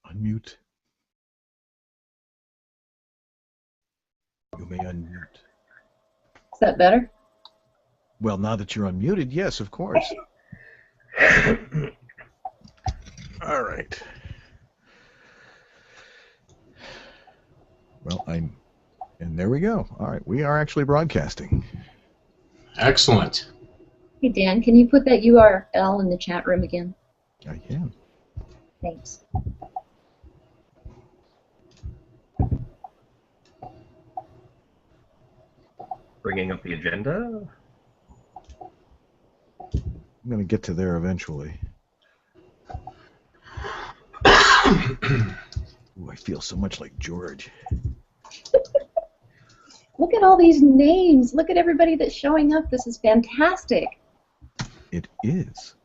Unmute. You may unmute. Is that better? Well, now that you're unmuted, yes, of course. All right. Well, and there we go. All right, we are actually broadcasting. Excellent. Hey, Dan, can you put that URL in the chat room again? I can. Thanks. Bringing up the agenda. I'm going to get to there eventually. Ooh, I feel so much like George. Look at all these names. Look at everybody that's showing up. This is fantastic. It is.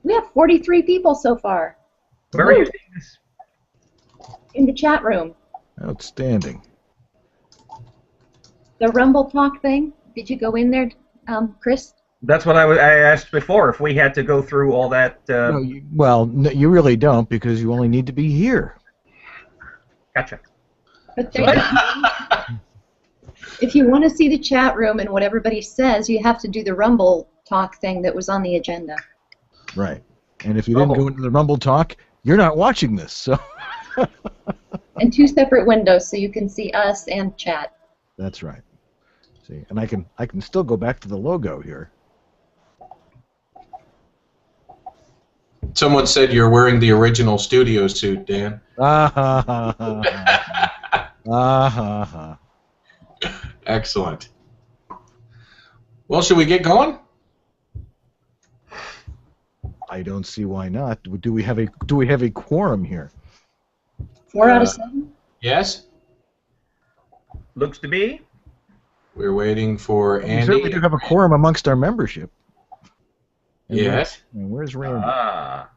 We have 43 people so far. Where are you seeing this? In the chat room. Outstanding. The Rumble Talk thing. Did you go in there, Chris? That's what I asked before, if we had to go through all that. No, no, you really don't, because you only need to be here. Gotcha. But if you want to see the chat room and what everybody says, you have to do the Rumble Talk thing that was on the agenda. Right. And if you didn't go into the Rumble Talk, you're not watching this. So. And 2 separate windows so you can see us and chat. That's right. See, and I can still go back to the logo here. Someone said you're wearing the original studio suit, Dan. Ah ha ha ha. Ah ha ha. Excellent. Well, should we get going? I don't see why not. Do we have a quorum here? 4 out of 7? Yes. Looks to be. We're waiting for We Andy. certainly do have a quorum amongst our membership. And Yes. where's Randy? Ah.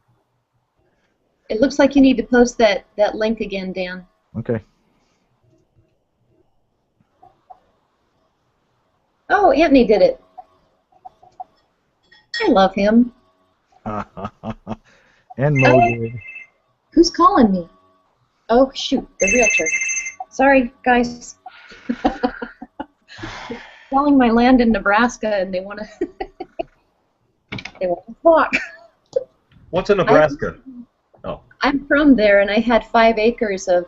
It looks like you need to post that link again, Dan. Okay. Oh, Anthony did it. I love him. And Mo did. Who's calling me? Oh, shoot, the realtor. Sorry, guys. Selling my land in Nebraska, and they want to talk. What's in Nebraska? Oh. I'm from there, and I had 5 acres of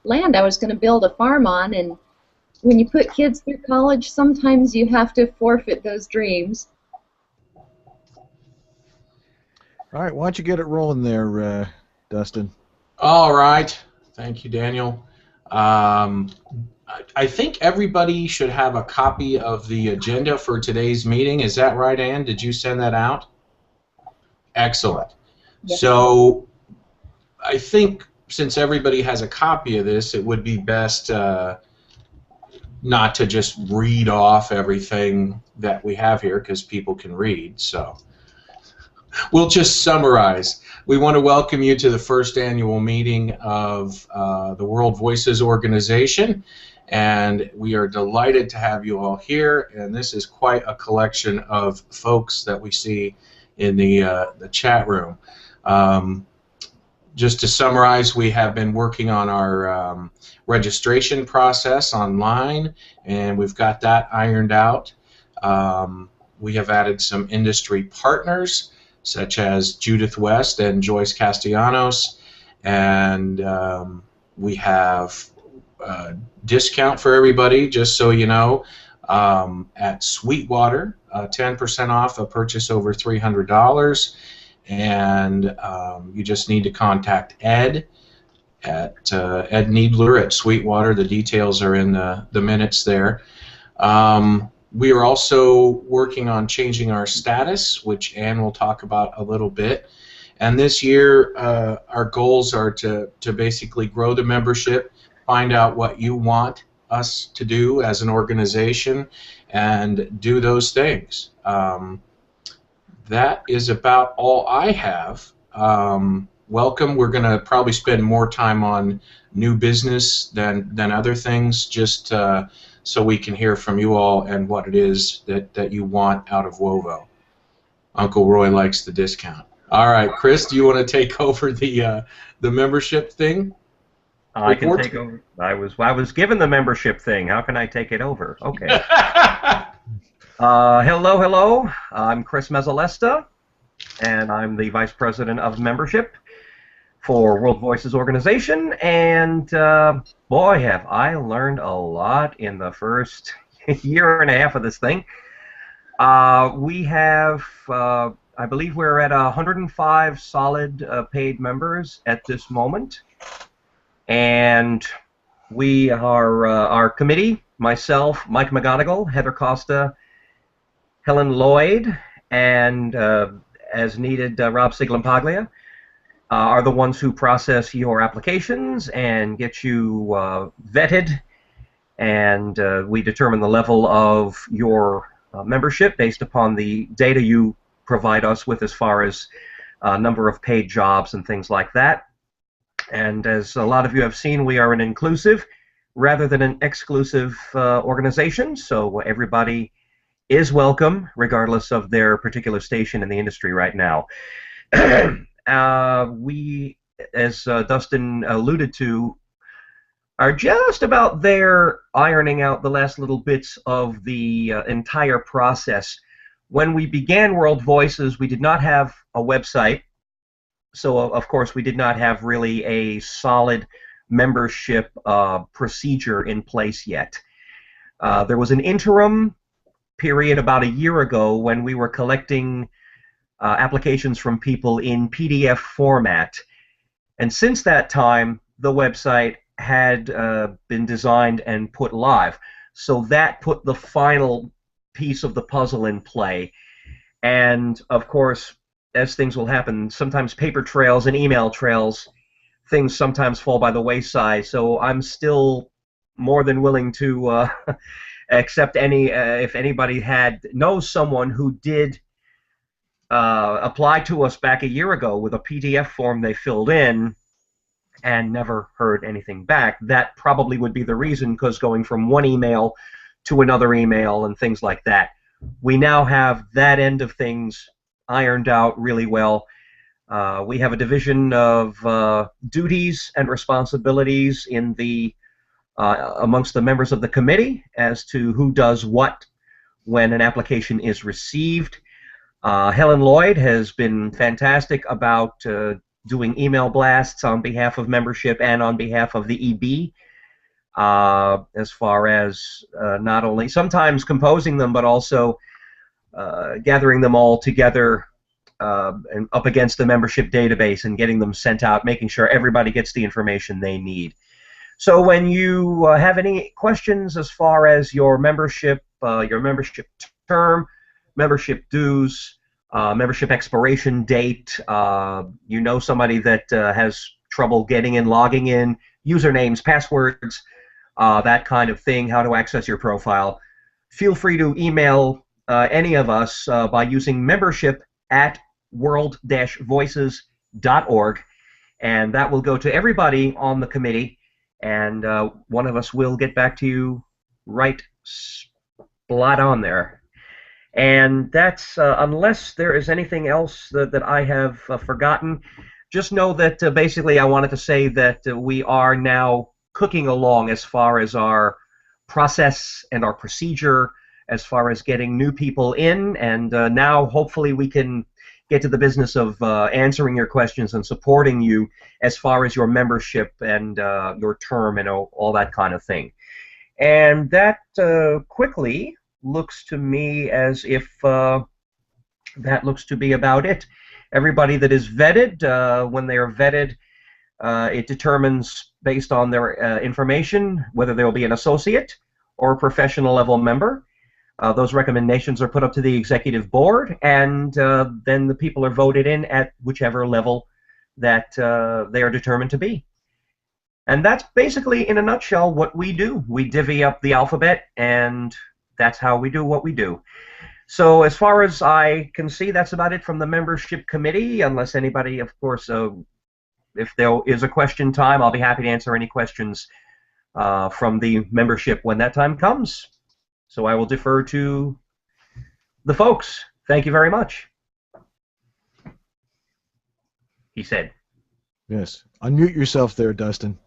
land I was going to build a farm on, and when you put kids through college, sometimes you have to forfeit those dreams. All right, why don't you get it rolling there, Dustin? All right. Thank you, Daniel. I think everybody should have a copy of the agenda for today's meeting. Is that right, Ann? Did you send that out? Excellent. Yes. So I think since everybody has a copy of this, it would be best not to just read off everything that we have here, because people can read. So we'll just summarize. We want to welcome you to the first annual meeting of the World Voices Organization, and we are delighted to have you all here. And this is quite a collection of folks that we see in the chat room. Just to summarize, we have been working on our registration process online, and we've got that ironed out. We have added some industry partners, such as Judith West and Joyce Castellanos, and we have a discount for everybody, just so you know, at Sweetwater, 10% off a purchase over $300, and you just need to contact Ed at Ed Niebler at Sweetwater. The details are in the minutes there. We are also working on changing our status, which Ann will talk about a little bit. And this year, our goals are to basically grow the membership, find out what you want us to do as an organization, and do those things. That is about all I have. welcome. We're going to probably spend more time on new business than other things, just so we can hear from you all and what it is that you want out of Wovo. Uncle Roy likes the discount. All right, Chris, do you want to take over the membership thing? I can take over. I was given the membership thing. How can I take it over? Okay. Hello. I'm Chris Mezzalesta, and I'm the Vice President of Membership for World Voices Organization. And boy, have I learned a lot in the first year and a half of this thing. We have, I believe we're at 105 solid paid members at this moment. And we are, our committee, myself, Mike McGonigal, Heather Costa, Helen Lloyd, and as needed, Rob Siglampaglia, are the ones who process your applications and get you vetted, and we determine the level of your membership based upon the data you provide us with as far as number of paid jobs and things like that. And as a lot of you have seen, we are an inclusive rather than an exclusive organization, so everybody is welcome regardless of their particular station in the industry right now. We, as Dustin alluded to, are just about there ironing out the last little bits of the entire process. When we began World Voices, we did not have a website. So, of course, we did not have really a solid membership procedure in place yet. There was an interim period about a year ago when we were collecting applications from people in PDF format. And since that time, the website had been designed and put live. So that put the final piece of the puzzle in play. And, of course, as things will happen, sometimes paper trails and email trails, things sometimes fall by the wayside. So I'm still more than willing to accept any, if anybody knows someone who did apply to us back a year ago with a PDF form they filled in and never heard anything back. That probably would be the reason, because going from one email to another email and things like that. We now have that end of things ironed out really well. We have a division of duties and responsibilities in the amongst the members of the committee as to who does what when an application is received. Helen Lloyd has been fantastic about doing email blasts on behalf of membership and on behalf of the EB, as far as not only sometimes composing them, but also gathering them all together and up against the membership database and getting them sent out, making sure everybody gets the information they need. So when you have any questions as far as your membership term, membership dues, membership expiration date, you know somebody that has trouble getting in, logging in, usernames, passwords, that kind of thing, how to access your profile, feel free to email any of us by using membership@world-voices.org, and that will go to everybody on the committee, and one of us will get back to you right spot on there. And that's, unless there is anything else that I have forgotten, just know that basically I wanted to say that we are now cooking along as far as our process and our procedure, as far as getting new people in, and now hopefully we can get to the business of answering your questions and supporting you as far as your membership and your term and all that kind of thing. And that quickly looks to me as if that looks to be about it. Everybody that is vetted, when they are vetted, it determines based on their information whether there will be an associate or a professional level member. Those recommendations are put up to the executive board, and then the people are voted in at whichever level that they are determined to be. And that's basically, in a nutshell, what we do. We divvy up the alphabet, and that's how we do what we do. So as far as I can see, that's about it from the membership committee, unless anybody, of course, if there is a question time, I'll be happy to answer any questions from the membership when that time comes. So I will defer to the folks. Thank you very much, he said. Yes. Unmute yourself there, Dustin.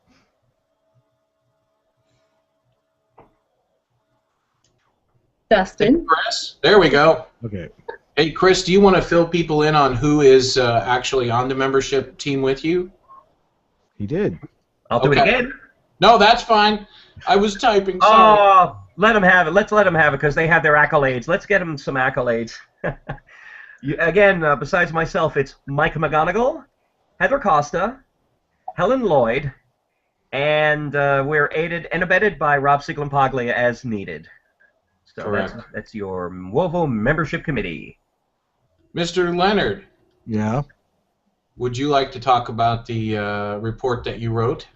Dustin. Hey, Chris. There we go. Okay. Hey, Chris, do you want to fill people in on who is actually on the membership team with you? He did. I'll do it again. No, that's fine. I was typing. Sorry. Oh, let them have it. Let's let them have it because they have their accolades. Let's get them some accolades. Again, besides myself, it's Mike McGonigal, Heather Costa, Helen Lloyd, and we're aided and abetted by Rob Siglampaglia as needed. So Correct. That's your Wovo membership committee. Mr. Leonard. Yeah. Would you like to talk about the report that you wrote?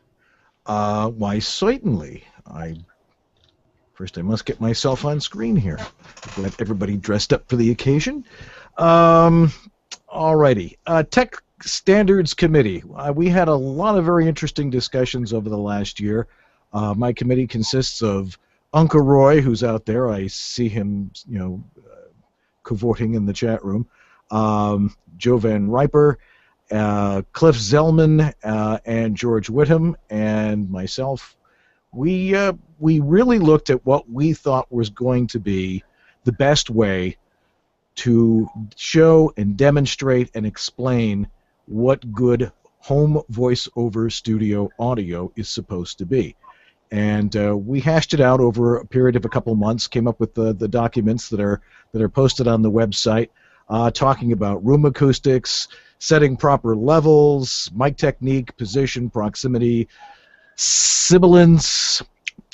Why, certainly. First, I must get myself on screen here. Get everybody dressed up for the occasion. Alrighty. Tech Standards Committee. We had a lot of very interesting discussions over the last year. My committee consists of Uncle Roy, who's out there. I see him, cavorting in the chat room. Joe Van Riper, Cliff Zellman, and George Whittam, and myself. We really looked at what we thought was going to be the best way to show and demonstrate and explain what good home voiceover studio audio is supposed to be. And we hashed it out over a period of a couple months, came up with the documents that are posted on the website, talking about room acoustics, setting proper levels, mic technique, position, proximity, sibilance,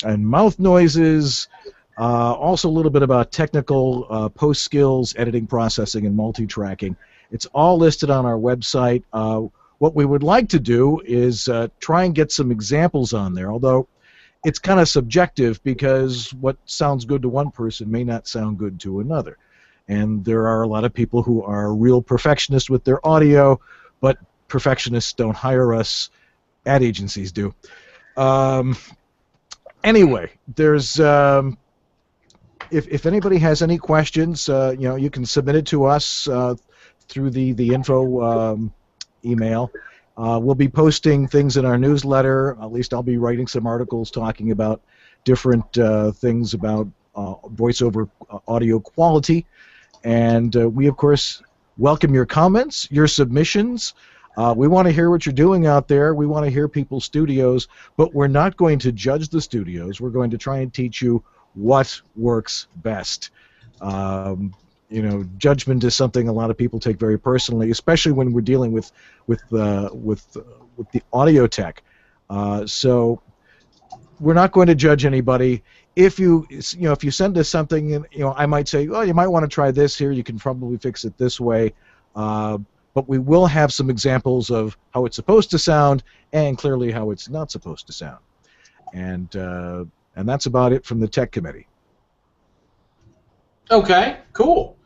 and mouth noises. Also a little bit about technical post skills, editing, processing, and multi-tracking. It's all listed on our website. What we would like to do is try and get some examples on there, although it's kind of subjective because what sounds good to one person may not sound good to another. And there are a lot of people who are real perfectionists with their audio, but perfectionists don't hire us. Ad agencies do. Anyway, there's if anybody has any questions, you can submit it to us through the info email. We'll be posting things in our newsletter. At least I'll be writing some articles talking about different things about voiceover audio quality. And we, of course, welcome your comments, your submissions. We want to hear what you're doing out there. We want to hear people's studios, but we're not going to judge the studios. We're going to try and teach you what works best. Judgment is something a lot of people take very personally, especially when we're dealing with the audio tech. So we're not going to judge anybody. If you send us something, I might say, oh, you might want to try this here. You can probably fix it this way. But we will have some examples of how it's supposed to sound and clearly how it's not supposed to sound. And that's about it from the tech committee. Okay, cool.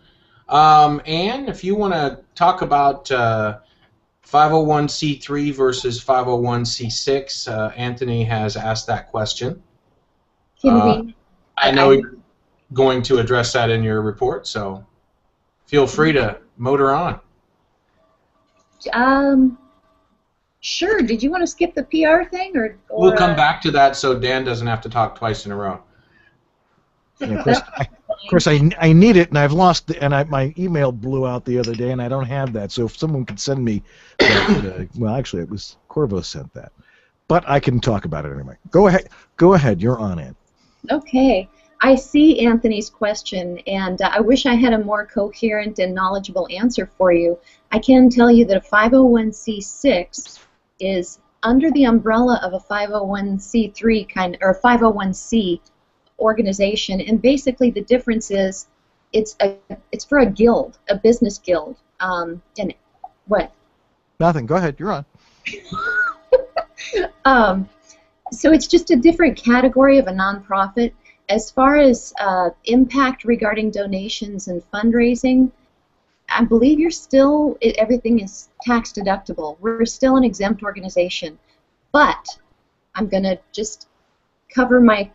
Anne, if you want to talk about 501c3 versus 501c6, Anthony has asked that question. I know you're going to address that in your report, so feel free to motor on. Sure. Did you want to skip the PR thing, or we'll come back to that so Dan doesn't have to talk twice in a row. Yeah, of course, I need it, and I've lost it, and my email blew out the other day, and I don't have that. So if someone could send me that, well, actually, it was Corvo sent that, but I can talk about it anyway. Go ahead. You're on it. Okay. I see Anthony's question, and I wish I had a more coherent and knowledgeable answer for you. I can tell you that a 501c6 is under the umbrella of a 501c3 kind, or 501c organization, and basically the difference is it's for a guild, a business guild. And what? Nothing. Go ahead. You're on. So it's just a different category of a nonprofit. As far as impact regarding donations and fundraising, I believe everything is tax deductible. We're still an exempt organization, but I'm going to just cover my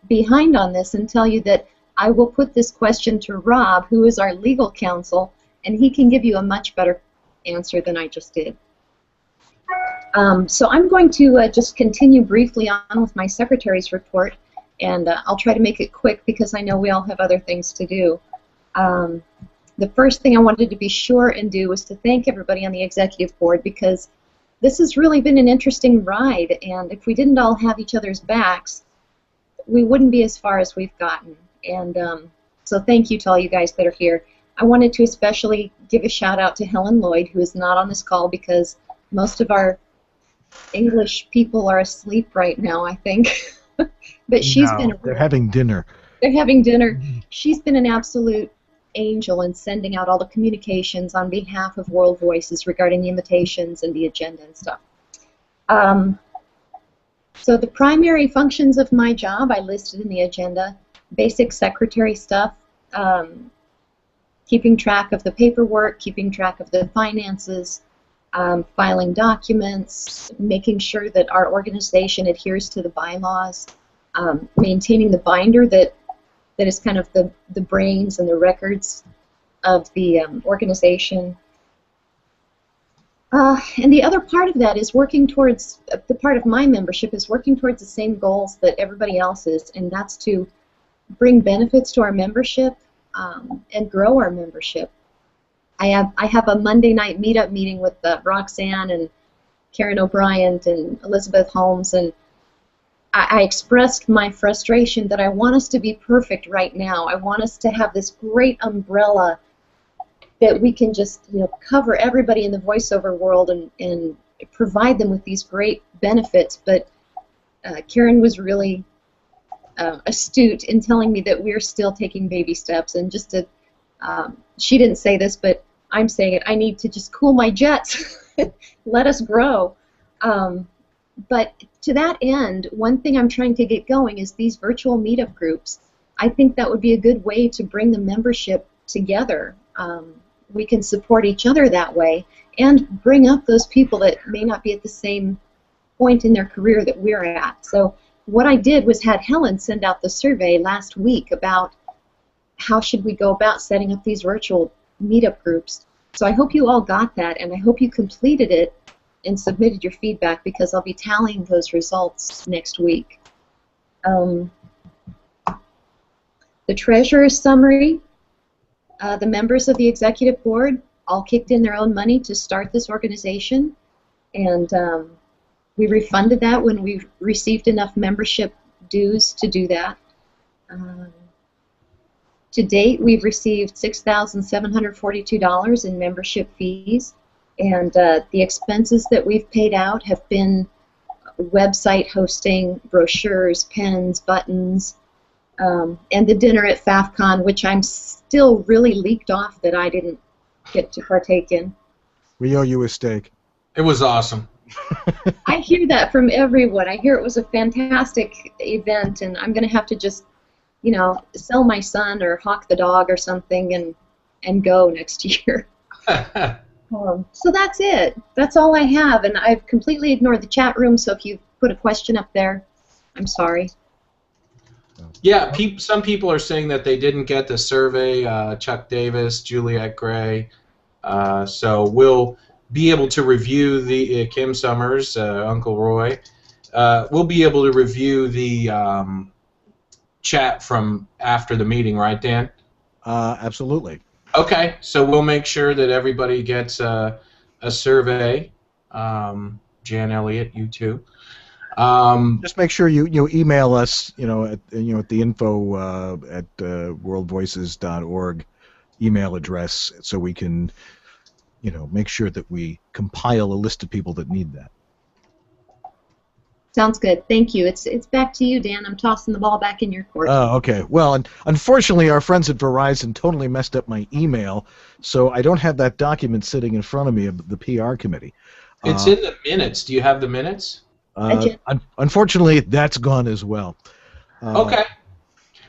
behind on this and tell you that I will put this question to Rob, who is our legal counsel, and he can give you a much better answer than I just did. So I'm going to just continue briefly on with my secretary's report, and I'll try to make it quick because I know we all have other things to do. The first thing I wanted to be sure and do was to thank everybody on the executive board, because this has really been an interesting ride, and if we didn't all have each other's backs, we wouldn't be as far as we've gotten. And so thank you to all you guys that are here. I wanted to especially give a shout out to Helen Lloyd, who is not on this call because most of our English people are asleep right now, I think. But she's they're having dinner. They're having dinner. She's been an absolute angel in sending out all the communications on behalf of World Voices regarding the invitations and the agenda and stuff. So the primary functions of my job I listed in the agenda: basic secretary stuff, keeping track of the paperwork, keeping track of the finances, filing documents, making sure that our organization adheres to the bylaws, maintaining the binder that is kind of the brains and the records of the organization. And the other part of that is working towards, the part of my membership is working towards the same goals that everybody else is, and that's to bring benefits to our membership and grow our membership. I have a Monday night meetup meeting with Roxanne and Karen O'Brien and Elizabeth Holmes, and I expressed my frustration that I want us to be perfect right now. I want us to have this great umbrella that we can just, cover everybody in the voiceover world and provide them with these great benefits. But Karen was really astute in telling me that we're still taking baby steps, and just to, she didn't say this, but I'm saying it, I need to just cool my jets. Let us grow. But to that end, one thing I'm trying to get going is these virtual meetup groups. I think that would be a good way to bring the membership together. We can support each other that way and bring up those people that may not be at the same point in their career that we're at. So what I did was had Helen send out the survey last week about how should we go about setting up these virtual meetup groups. So I hope you all got that, and I hope you completed it and submitted your feedback, because I'll be tallying those results next week. The treasurer's summary, the members of the executive board all kicked in their own money to start this organization, and we refunded that when we received enough membership dues to do that. To date, we've received $6,742 in membership fees, and the expenses that we've paid out have been website hosting, brochures, pens, buttons, and the dinner at FAFCON, which I'm still really leaked off that I didn't get to partake in. We owe you a steak. It was awesome. I hear that from everyone. I hear it was a fantastic event, and I'm going to have to just, sell my son or hawk the dog or something and go next year. So that's it. That's all I have, and I've completely ignored the chat room, so if you put a question up there, I'm sorry. Yeah, some people are saying that they didn't get the survey, Chuck Davis, Juliet Gray, so we'll be able to review the, Kim Summers, Uncle Roy, we'll be able to review the chat from after the meeting, right, Dan? Absolutely. Okay, so we'll make sure that everybody gets a survey. Jan Elliott, you too. Just make sure you email us, at the info at worldvoices.org email address, so we can, make sure that we compile a list of people that need that. Sounds good. Thank you. It's back to you, Dan. I'm tossing the ball back in your court. Oh, okay. Well, unfortunately, our friends at Verizon totally messed up my email, so I don't have that document sitting in front of me of the PR committee. It's in the minutes. Do you have the minutes? Unfortunately, that's gone as well. Okay.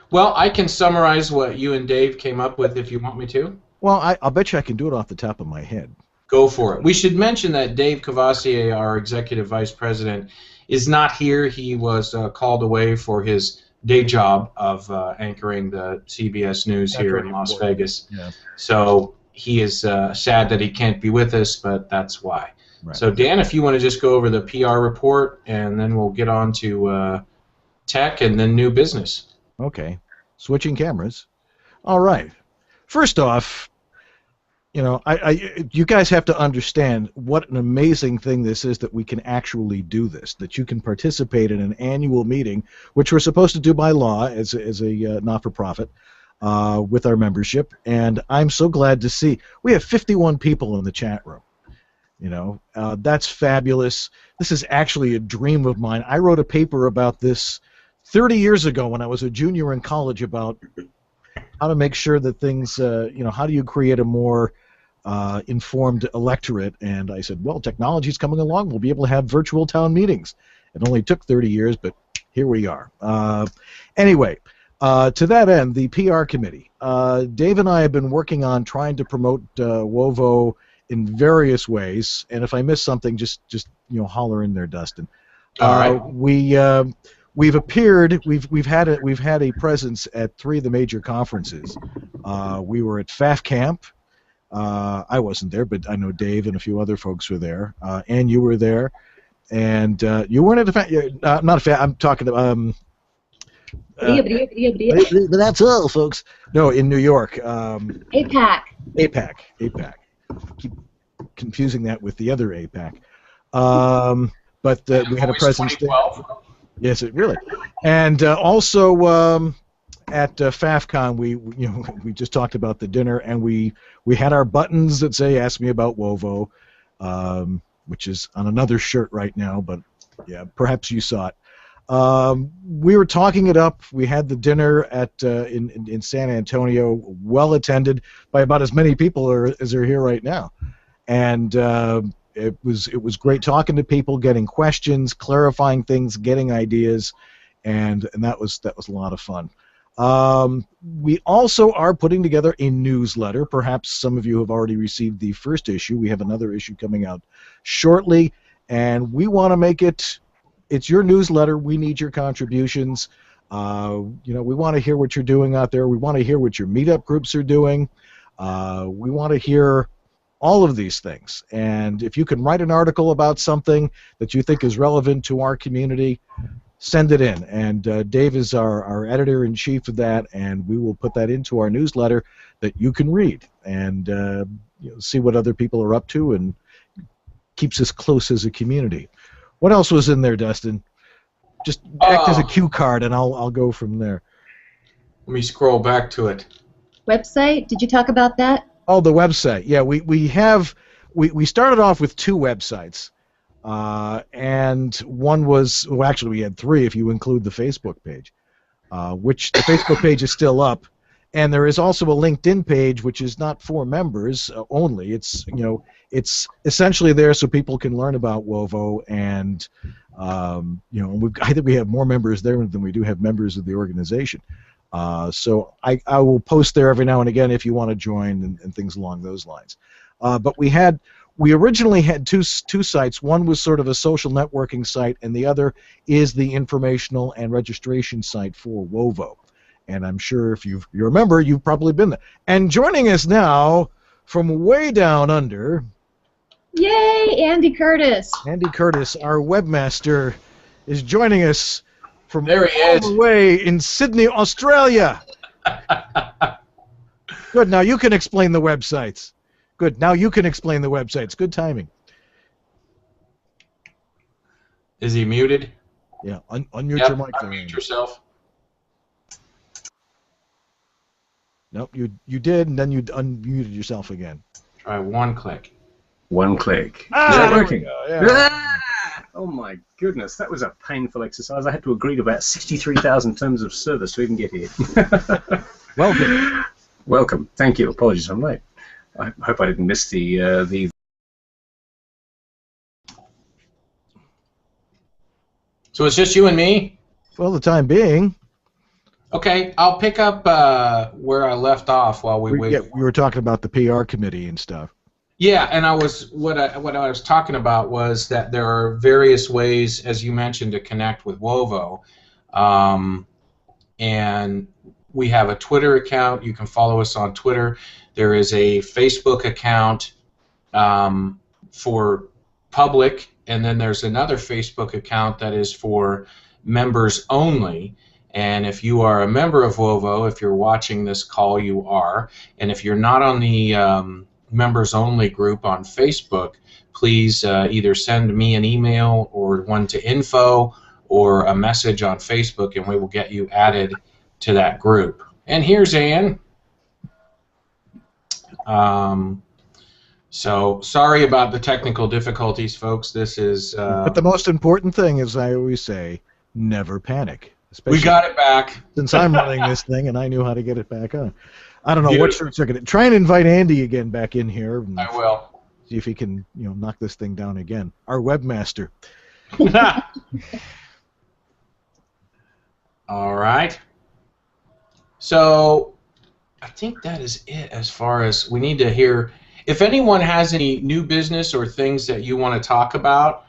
Well, I can summarize what you and Dave came up with if you want me to. Well, I'll bet you I can do it off the top of my head. Go for it. We should mention that Dave Cavassier, our executive vice president, is not here. He was called away for his day job of anchoring the CBS News here in Las Vegas. Yeah. So he is sad that he can't be with us, but that's why. Right. So Dan, if you want to just go over the PR report, and then we'll get on to tech and then new business. Okay. Switching cameras. All right. First off, you know, you guys have to understand what an amazing thing this is that we can actually do this, that you can participate in an annual meeting, which we're supposed to do by law as a not-for-profit with our membership, and I'm so glad to see. We have 51 people in the chat room. You know, that's fabulous. This is actually a dream of mine. I wrote a paper about this 30 years ago when I was a junior in college about how to make sure that things, you know, how do you create a more informed electorate? And I said, well, technology's coming along. We'll be able to have virtual town meetings. It only took 30 years, but here we are. Anyway, to that end, the PR committee. Dave and I have been working on trying to promote Wovo in various ways. And if I miss something, just you know, holler in there, Dustin. All right. We've appeared. We've had a presence at 3 of the major conferences. We were at FAF Camp. I wasn't there, but I know Dave and a few other folks were there. And you were there, and you weren't at a FAF. Not a FAF. I'm talking about. But that's all, folks. No, in New York. APAC. APAC. Keep confusing that with the other APAC. But we had a presence there. Yes, it really. And also at FAFCon, we just talked about the dinner, and we had our buttons that say "Ask me about Wovo," which is on another shirt right now. But yeah, perhaps you saw it. We were talking it up. We had the dinner at in San Antonio, well attended by about as many people as are here right now, and. It was great talking to people, getting questions, clarifying things, getting ideas, and that was a lot of fun. We also are putting together a newsletter. Perhaps some of you have already received the first issue. We have another issue coming out shortly, and we want to make it's your newsletter. We need your contributions. You know, we want to hear what you're doing out there. We want to hear what your meetup groups are doing. We want to hear all of these things. And if you can write an article about something that you think is relevant to our community, send it in. And Dave is our editor-in-chief of that, and we will put that into our newsletter that you can read and you know, see what other people are up to, and keeps us close as a community. What else was in there, Dustin? Just act as a cue card, and I'll go from there. Let me scroll back to it. Website? Did you talk about that? Oh, the website. Yeah, we started off with 2 websites, and one was, well, actually we had 3 if you include the Facebook page, which the Facebook page is still up, and there is also a LinkedIn page which is not for members only. It's, you know, it's essentially there so people can learn about Wovo, and you know, I think we have more members there than we do have members of the organization. So I will post there every now and again if you want to join and things along those lines. But we originally had two sites. One was sort of a social networking site, and the other is the informational and registration site for Wovo. And I'm sure if you remember, you've probably been there. And joining us now from way down under. Yay, Andy Curtis. Andy Curtis, our webmaster, is joining us from There he all is. the way in Sydney, Australia. Good, now you can explain the websites. Good, now you can explain the websites. Good timing. Is he muted? Yeah, unmute Yep, your mic. unmute yourself. Nope, you did, and then you unmuted yourself again. Try one click. One click. Ah, Is that there we working? go, yeah. Ah! Oh my goodness, that was a painful exercise. I had to agree to about 63,000 terms of service to even get here. Welcome. Welcome. Thank you. Apologies, I'm late. I hope I didn't miss the. So it's just you and me? For the time being. Okay, I'll pick up where I left off while we wait. Yeah, we were talking about the PR committee and stuff. Yeah, and what I was talking about was that there are various ways, as you mentioned, to connect with Wovo, and we have a Twitter account. You can follow us on Twitter. There is a Facebook account for public, and then there's another Facebook account that is for members only. And if you are a member of Wovo, if you're watching this call, you are. And if you're not on the members only group on Facebook, please either send me an email or one to info or a message on Facebook, and we will get you added to that group. And here's Ann. So sorry about the technical difficulties, folks. This is. But the most important thing, as I always say, never panic. We got it back. Since I'm running this thing and I knew how to get it back on. I don't know what short circuit. Try and invite Andy again back in here. I will. See if he can, knock this thing down again. Our webmaster. All right. So I think that is it as far as we need to hear. If anyone has any new business or things that you want to talk about,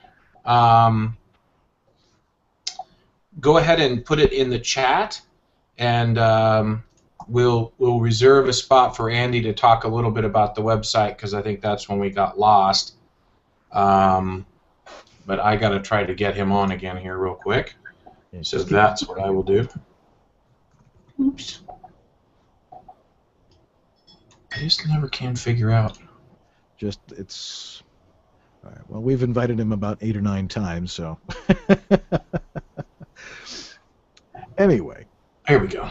go ahead and put it in the chat, and we'll reserve a spot for Andy to talk a little bit about the website, because I think that's when we got lost. But I got to try to get him on again here real quick. So that's what I will do. Oops. I just never can figure out. It's all right. Well, we've invited him about 8 or 9 times, so. Anyway. Here we go.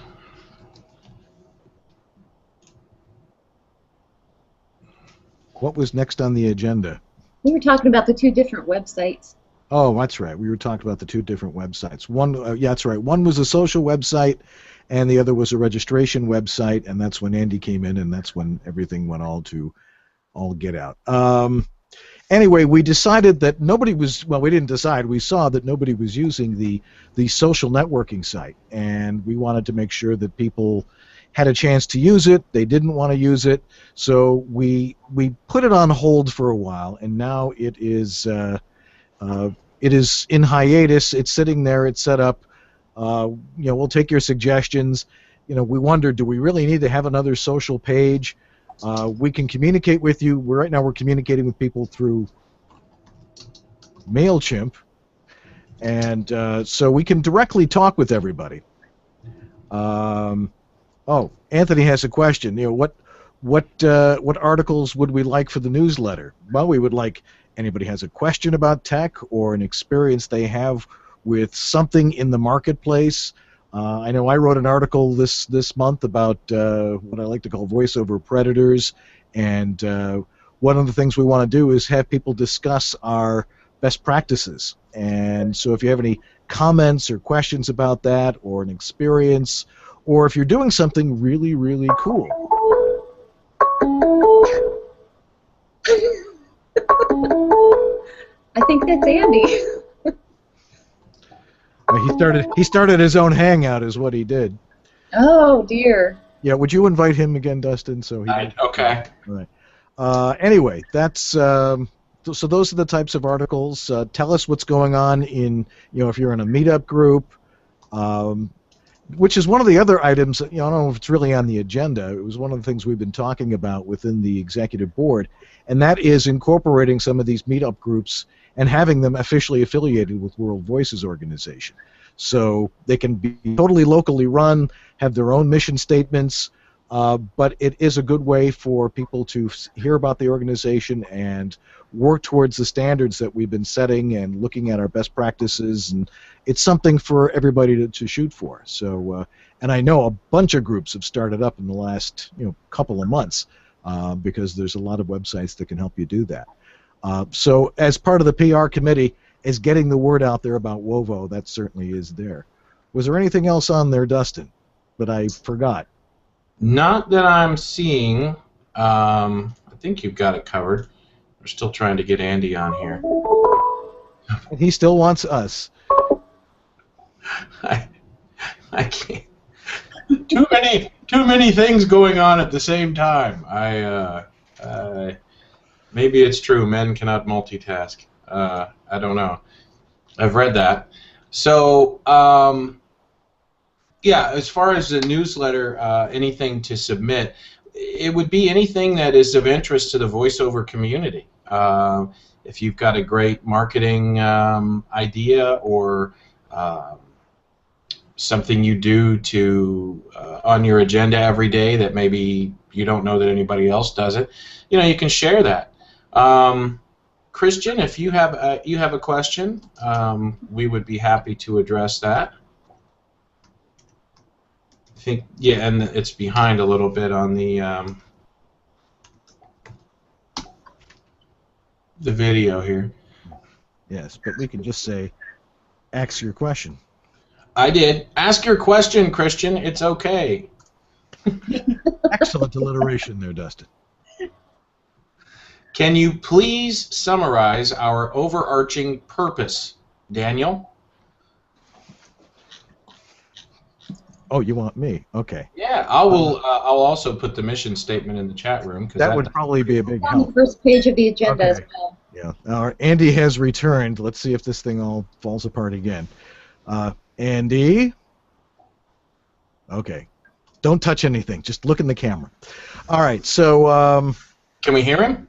What was next on the agenda? We were talking about the 2 different websites. Oh, that's right. We were talking about the 2 different websites. One, yeah, that's right. One was a social website, and the other was a registration website, and that's when Andy came in, and that's when everything went all get out. Anyway, we decided that nobody was, well, we didn't decide, we saw that nobody was using the social networking site, and we wanted to make sure that people had a chance to use it. They didn't want to use it, so we put it on hold for a while, and now it is in hiatus. It's sitting there, it's set up. We'll take your suggestions. We wondered, do we really need to have another social page? We can communicate with you. Right now we're communicating with people through MailChimp, and so we can directly talk with everybody. Oh, Anthony has a question. What articles would we like for the newsletter? Well, we would like anybody has a question about tech or an experience they have with something in the marketplace. I know I wrote an article this month about what I like to call voiceover predators, and one of the things we want to do is have people discuss our best practices. And so if you have any comments or questions about that, or an experience, or if you're doing something really, really cool. I think that's Andy. He started his own hangout, is what he did. Oh dear. Yeah, would you invite him again, Dustin? Okay. Right. Anyway, that's so those are the types of articles. Tell us what's going on in if you're in a meetup group, which is one of the other items. I don't know if it's really on the agenda. It was one of the things we've been talking about within the executive board, and that is incorporating some of these meetup groups and having them officially affiliated with World Voices organization. So they can be totally locally run, have their own mission statements, but it is a good way for people to hear about the organization and work towards the standards that we've been setting and looking at our best practices, and it's something for everybody to shoot for. So, and I know a bunch of groups have started up in the last couple of months because there's a lot of websites that can help you do that. So as part of the PR committee is getting the word out there about Wovo, that certainly is there. Was there anything else on there, Dustin, that I forgot? Not that I'm seeing. I think you've got it covered. We're still trying to get Andy on here. And he still wants us. I can't. Too many things going on at the same time. Maybe it's true. Men cannot multitask. I don't know. I've read that. So, yeah, as far as the newsletter, anything to submit, it would be anything that is of interest to the voiceover community. If you've got a great marketing idea or something you do to on your agenda every day that maybe you don't know that anybody else does it, you can share that. Christian, if you have a question, we would be happy to address that. I think, yeah, and it's behind a little bit on the video here. Yes, but we can just say, ask your question. I did. Ask your question, Christian. It's okay. Excellent alliteration there, Dustin. Can you please summarize our overarching purpose, Daniel? Oh, you want me? Okay. Yeah, I'll also put the mission statement in the chat room. That would probably be a big on help. the first page of the agenda as well. Yeah. Now, Andy has returned. Let's see if this thing all falls apart again. Andy? Okay. Don't touch anything. Just look in the camera. All right, so... Can we hear him?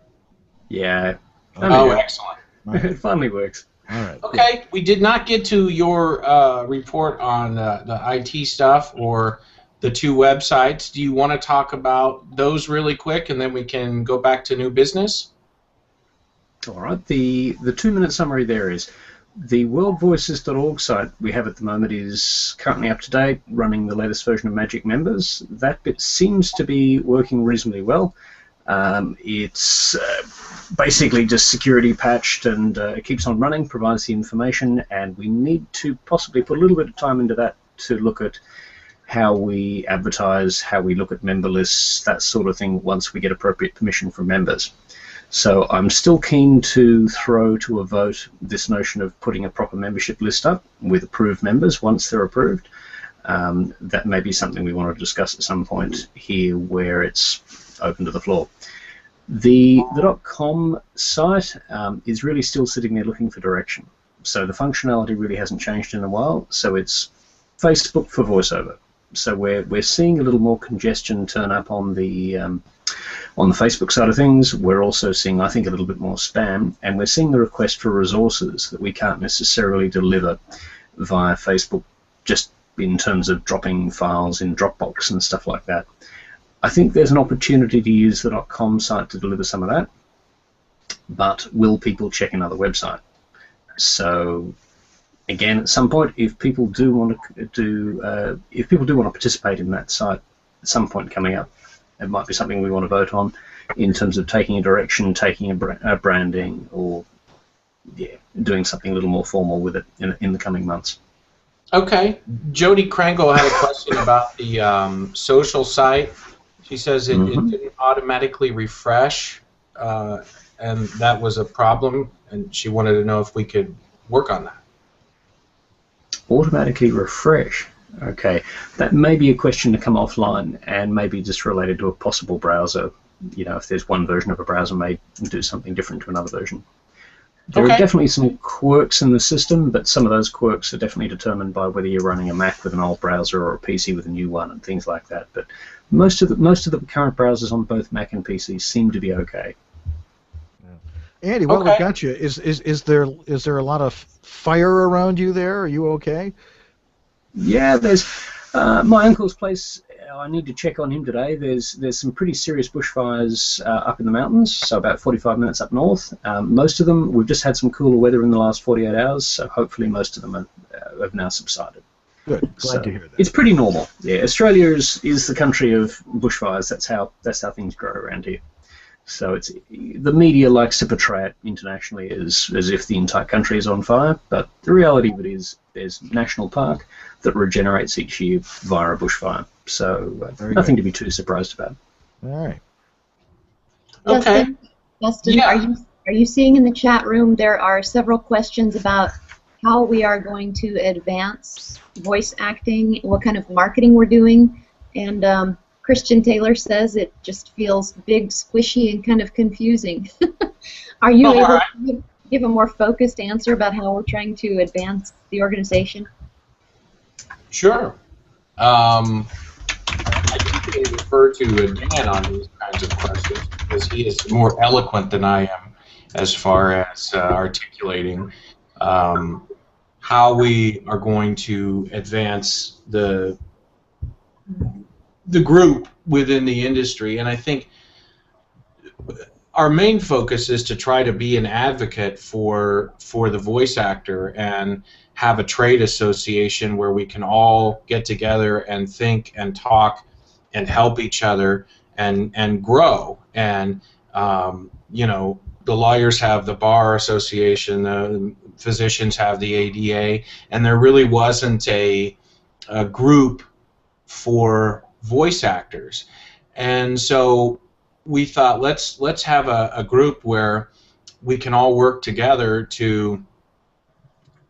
Yeah. Oh, excellent. It finally works. All right. Okay, we did not get to your report on the IT stuff or the two websites. Do you want to talk about those really quick, and then we can go back to new business? All right. The 2-minute summary there is the worldvoices.org site we have at the moment is currently up to date, running the latest version of Magic Members. That bit seems to be working reasonably well. It's basically just security patched, and it keeps on running, provides the information, and we need to possibly put a little bit of time into that to look at how we advertise, how we look at member lists, that sort of thing, once we get appropriate permission from members. So I'm still keen to throw to a vote this notion of putting a proper membership list up with approved members once they're approved. That may be something we want to discuss at some point here where it's open to the floor. The .com site is really still sitting there looking for direction. So the functionality really hasn't changed in a while. So it's Facebook for VoiceOver. So we're seeing a little more congestion turn up on the Facebook side of things. We're also seeing, I think, a little bit more spam, and we're seeing the request for resources that we can't necessarily deliver via Facebook, just in terms of dropping files in Dropbox and stuff like that. I think there's an opportunity to use the .com site to deliver some of that, but will people check another website? So again, at some point, if people do want to participate in that site at some point coming up, it might be something we want to vote on in terms of taking a direction, taking a branding, or doing something a little more formal with it in the coming months. Okay. Jody Krangle had a question about the social site. She says it didn't automatically refresh, and that was a problem, and she wanted to know if we could work on that. Automatically refresh. Okay, that may be a question to come offline, and maybe just related to a possible browser. If there's one version of a browser may do something different to another version. There are definitely some quirks in the system, but some of those quirks are definitely determined by whether you're running a Mac with an old browser or a PC with a new one and things like that. But most of the current browsers on both Mac and PC seem to be okay. Andy, while we got you, is there a lot of fire around you there? Are you okay? Yeah, there's my uncle's place. I need to check on him today. There's some pretty serious bushfires up in the mountains, so about 45 minutes up north. Most of them, we've just had some cooler weather in the last 48 hours, so hopefully most of them have now subsided. Good. Glad to hear that. It's pretty normal. Yeah, Australia is the country of bushfires. That's how things grow around here. So the media likes to portray it internationally as if the entire country is on fire, but the reality of it is there's a national park that regenerates each year via a bushfire. So nothing to be too surprised about. All right. Okay. Dustin, Yeah. are you seeing in the chat room there are several questions about how we are going to advance voice acting, what kind of marketing we're doing. And Christian Taylor says it just feels big, squishy, and kind of confusing. Are you All able right. to give a more focused answer about how we're trying to advance the organization? Sure. I usually refer to Dan on these kinds of questions because he is more eloquent than I am as far as articulating how we are going to advance the group within the industry. And I think our main focus is to try to be an advocate for the voice actor and have a trade association where we can all get together and think and talk and help each other and grow. And you know, the lawyers have the bar association, the physicians have the ADA, and there really wasn't a group for voice actors. And so we thought, let's have a group where we can all work together to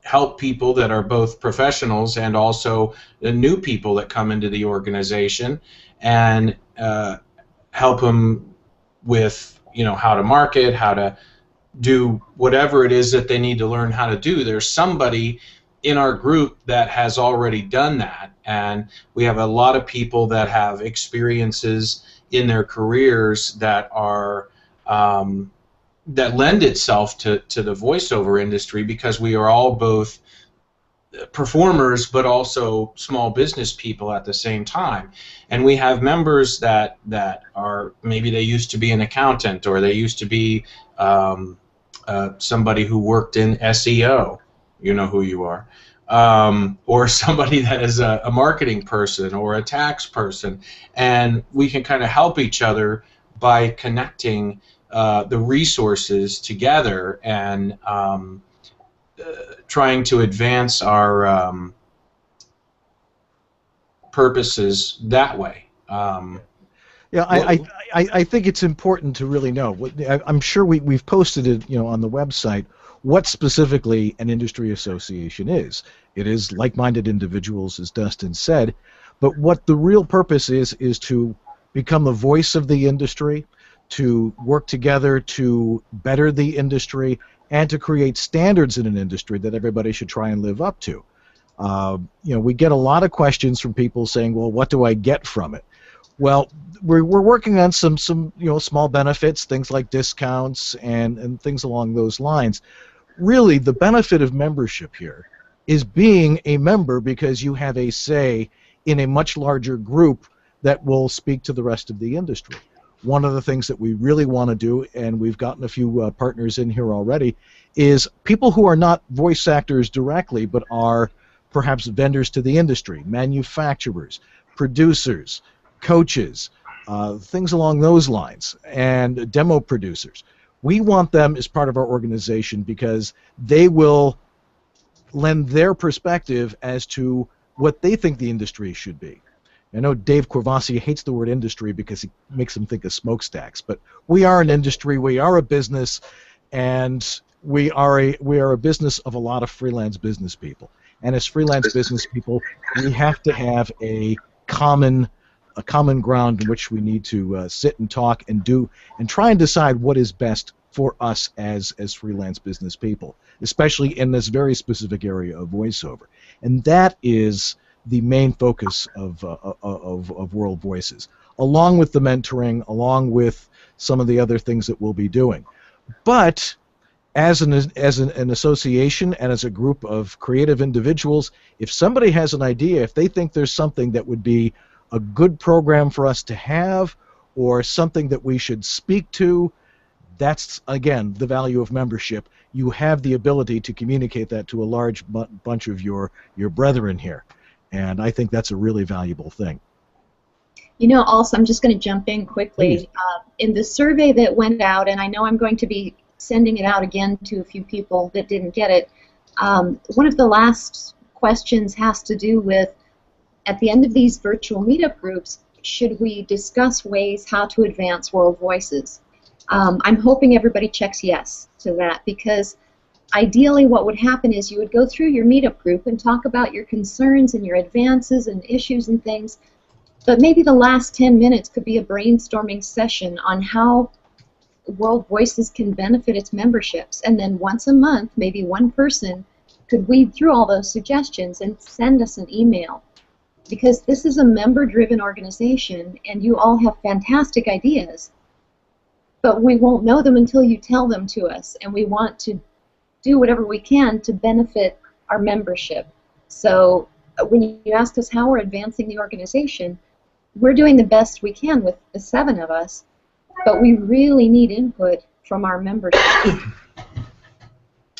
help people that are both professionals and also the new people that come into the organization, and help them with, you know, how to market, how to do whatever it is that they need to learn how to do. There's somebody in our group that has already done that, and we have a lot of people that have experiences in their careers that are that lend itself to the voiceover industry, because we are all both performers but also small business people at the same time. And we have members that are, maybe they used to be an accountant, or they used to be somebody who worked in SEO, you know who you are, or somebody that is a marketing person or a tax person, and we can kind of help each other by connecting the resources together and trying to advance our purposes that way. Yeah, I think it's important to really know. I'm sure we've posted it, you know, on the website, what specifically an industry association is. It is like-minded individuals, as Dustin said, but what the real purpose is to become the voice of the industry, to work together to better the industry, and to create standards in an industry that everybody should try and live up to. You know, we get a lot of questions from people saying, well, what do I get from it? Well, we're working on some you know, small benefits, things like discounts and things along those lines. Really, the benefit of membership here is being a member, because you have a say in a much larger group that will speak to the rest of the industry. One of the things that we really want to do, and we've gotten a few partners in here already, is people who are not voice actors directly but are perhaps vendors to the industry, manufacturers, producers, coaches, things along those lines, and demo producers. We want them as part of our organization because they will lend their perspective as to what they think the industry should be. I know Dave Corvasi hates the word industry because it makes him think of smokestacks, but we are an industry, we are a business, and we are a business of a lot of freelance business people. And as freelance business people, we have to have a common ground in which we need to sit and talk and do and try and decide what is best for us as freelance business people, especially in this very specific area of voiceover. And that is the main focus of World Voices, along with the mentoring, along with some of the other things that we'll be doing. But as an association and as a group of creative individuals, if somebody has an idea, if they think there's something that would be a good program for us to have, or something that we should speak to, that's, again, the value of membership. You have the ability to communicate that to a large bunch of your brethren here. And I think that's a really valuable thing. You know, also, I'm just going to jump in quickly. In the survey that went out, and I know I'm going to be sending it out again to a few people that didn't get it, one of the last questions has to do with, at the end of these virtual meetup groups, should we discuss ways how to advance World Voices? I'm hoping everybody checks yes to that, because ideally what would happen is you would go through your meetup group and talk about your concerns and your advances and issues and things, But maybe the last 10 minutes could be a brainstorming session on how World Voices can benefit its memberships. And then once a month, maybe one person could weed through all those suggestions and send us an email. Because this is a member-driven organization, and you all have fantastic ideas, but we won't know them until you tell them to us, and we want to do whatever we can to benefit our membership. So when you ask us how we're advancing the organization, we're doing the best we can with the 7 of us, but we really need input from our membership.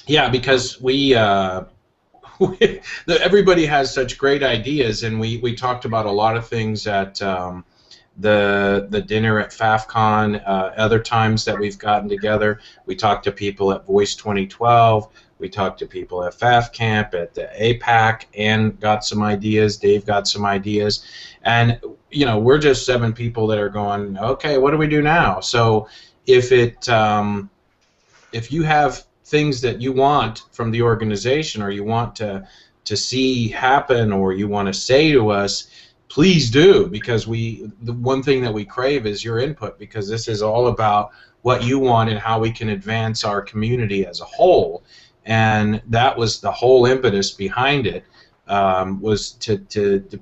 Yeah, because everybody has such great ideas, and we talked about a lot of things at the dinner at FAFCon, other times that we've gotten together. We talked to people at Voice 2012. We talked to people at FAF Camp, at the APAC, and got some ideas. Dave got some ideas. And, you know, we're just 7 people that are going, okay, what do we do now? So if you have things that you want from the organization, or you want to see happen, or you want to say to us, please do, because the one thing that we crave is your input, because this is all about what you want and how we can advance our community as a whole. And that was the whole impetus behind it, was to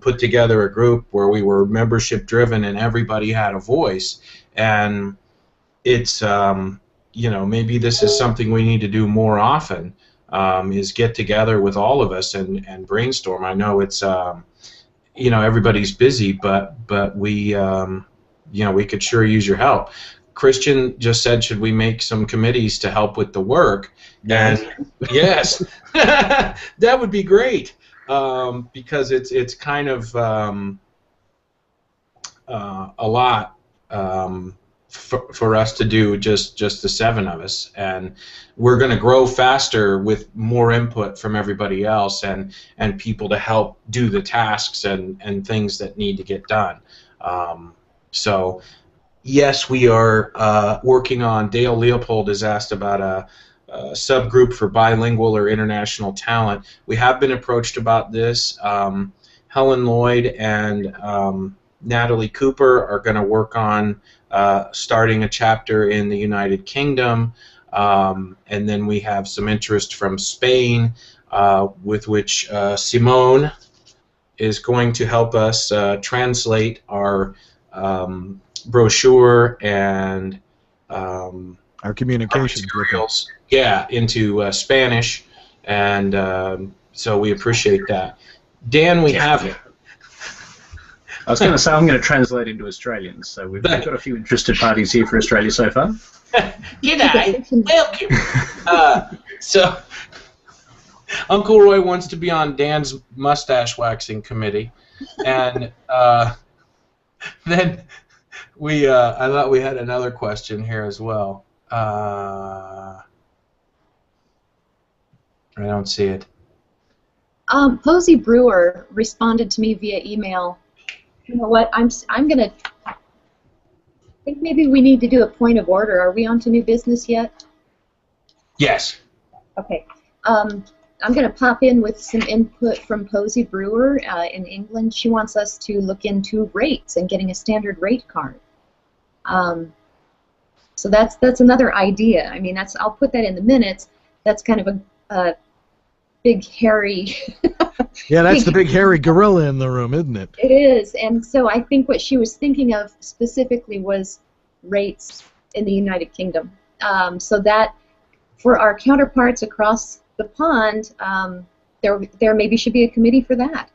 put together a group where we were membership driven and everybody had a voice. And it's you know, maybe this is something we need to do more often, is get together with all of us and brainstorm. I know it's you know, everybody's busy, but we you know, we could sure use your help. Christian just said, should we make some committees to help with the work? Yes. And yes, that would be great, because it's kind of a lot for us to do, just the 7 of us, and we're going to grow faster with more input from everybody else and people to help do the tasks and things that need to get done. So yes, we are working on. Dale Leopold has asked about a subgroup for bilingual or international talent. We have been approached about this. Helen Lloyd and Natalie Cooper are going to work on starting a chapter in the United Kingdom, and then we have some interest from Spain, with which Simone is going to help us translate our brochure and Our communications materials, yeah, into Spanish, and so we appreciate that. Dan, we have. I was going to say I'm going to translate into Australian, so we've got a few interested parties here for Australia so far. G'day, welcome. So, Uncle Roy wants to be on Dan's mustache waxing committee, and then I thought we had another question here as well. I don't see it. Posey Brewer responded to me via email. You know what? I'm gonna. I think maybe we need to do a point of order. Are we on to new business yet? Yes. Okay. I'm going to pop in with some input from Posey Brewer in England. She wants us to look into rates and getting a standard rate card. So that's another idea. I mean, I'll put that in the minutes. That's kind of a big, hairy... Yeah, that's the big hairy gorilla in the room, isn't it? It is, and so I think what she was thinking of specifically was rates in the United Kingdom. So that for our counterparts across the pond, there maybe should be a committee for that.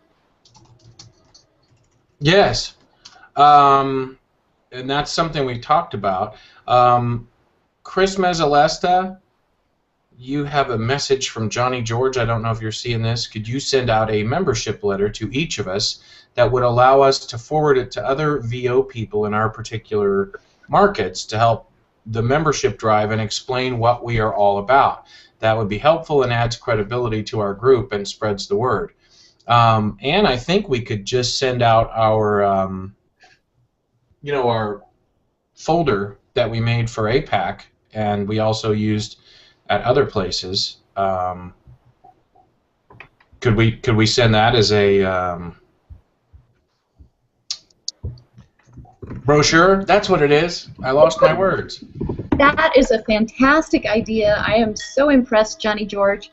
Yes, and that's something we talked about. Chris Mezzalesta, you have a message from Johnny George. I don't know if you're seeing this. Could you send out a membership letter to each of us that would allow us to forward it to other VO people in our particular markets to help the membership drive and explain what we are all about? That would be helpful and adds credibility to our group and spreads the word. And I think we could just send out our, you know, our folder that we made for APAC, and we also used at other places. Could we send that as a Brochure? That's what it is. I lost my words. That is a fantastic idea. I am so impressed, Johnny George.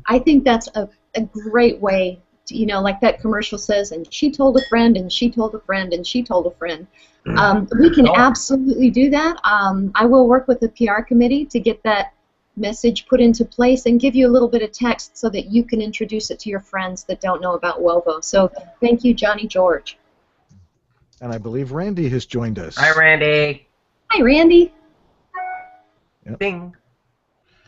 I think that's a great way to, like that commercial says, and she told a friend, and she told a friend, and she told a friend. We can absolutely do that. I will work with the PR committee to get that message put into place and give you a little bit of text so that you can introduce it to your friends that don't know about Wovo. So thank you, Johnny George. And I believe Randy has joined us. Hi, Randy. Hi, Randy. Yep. Ding.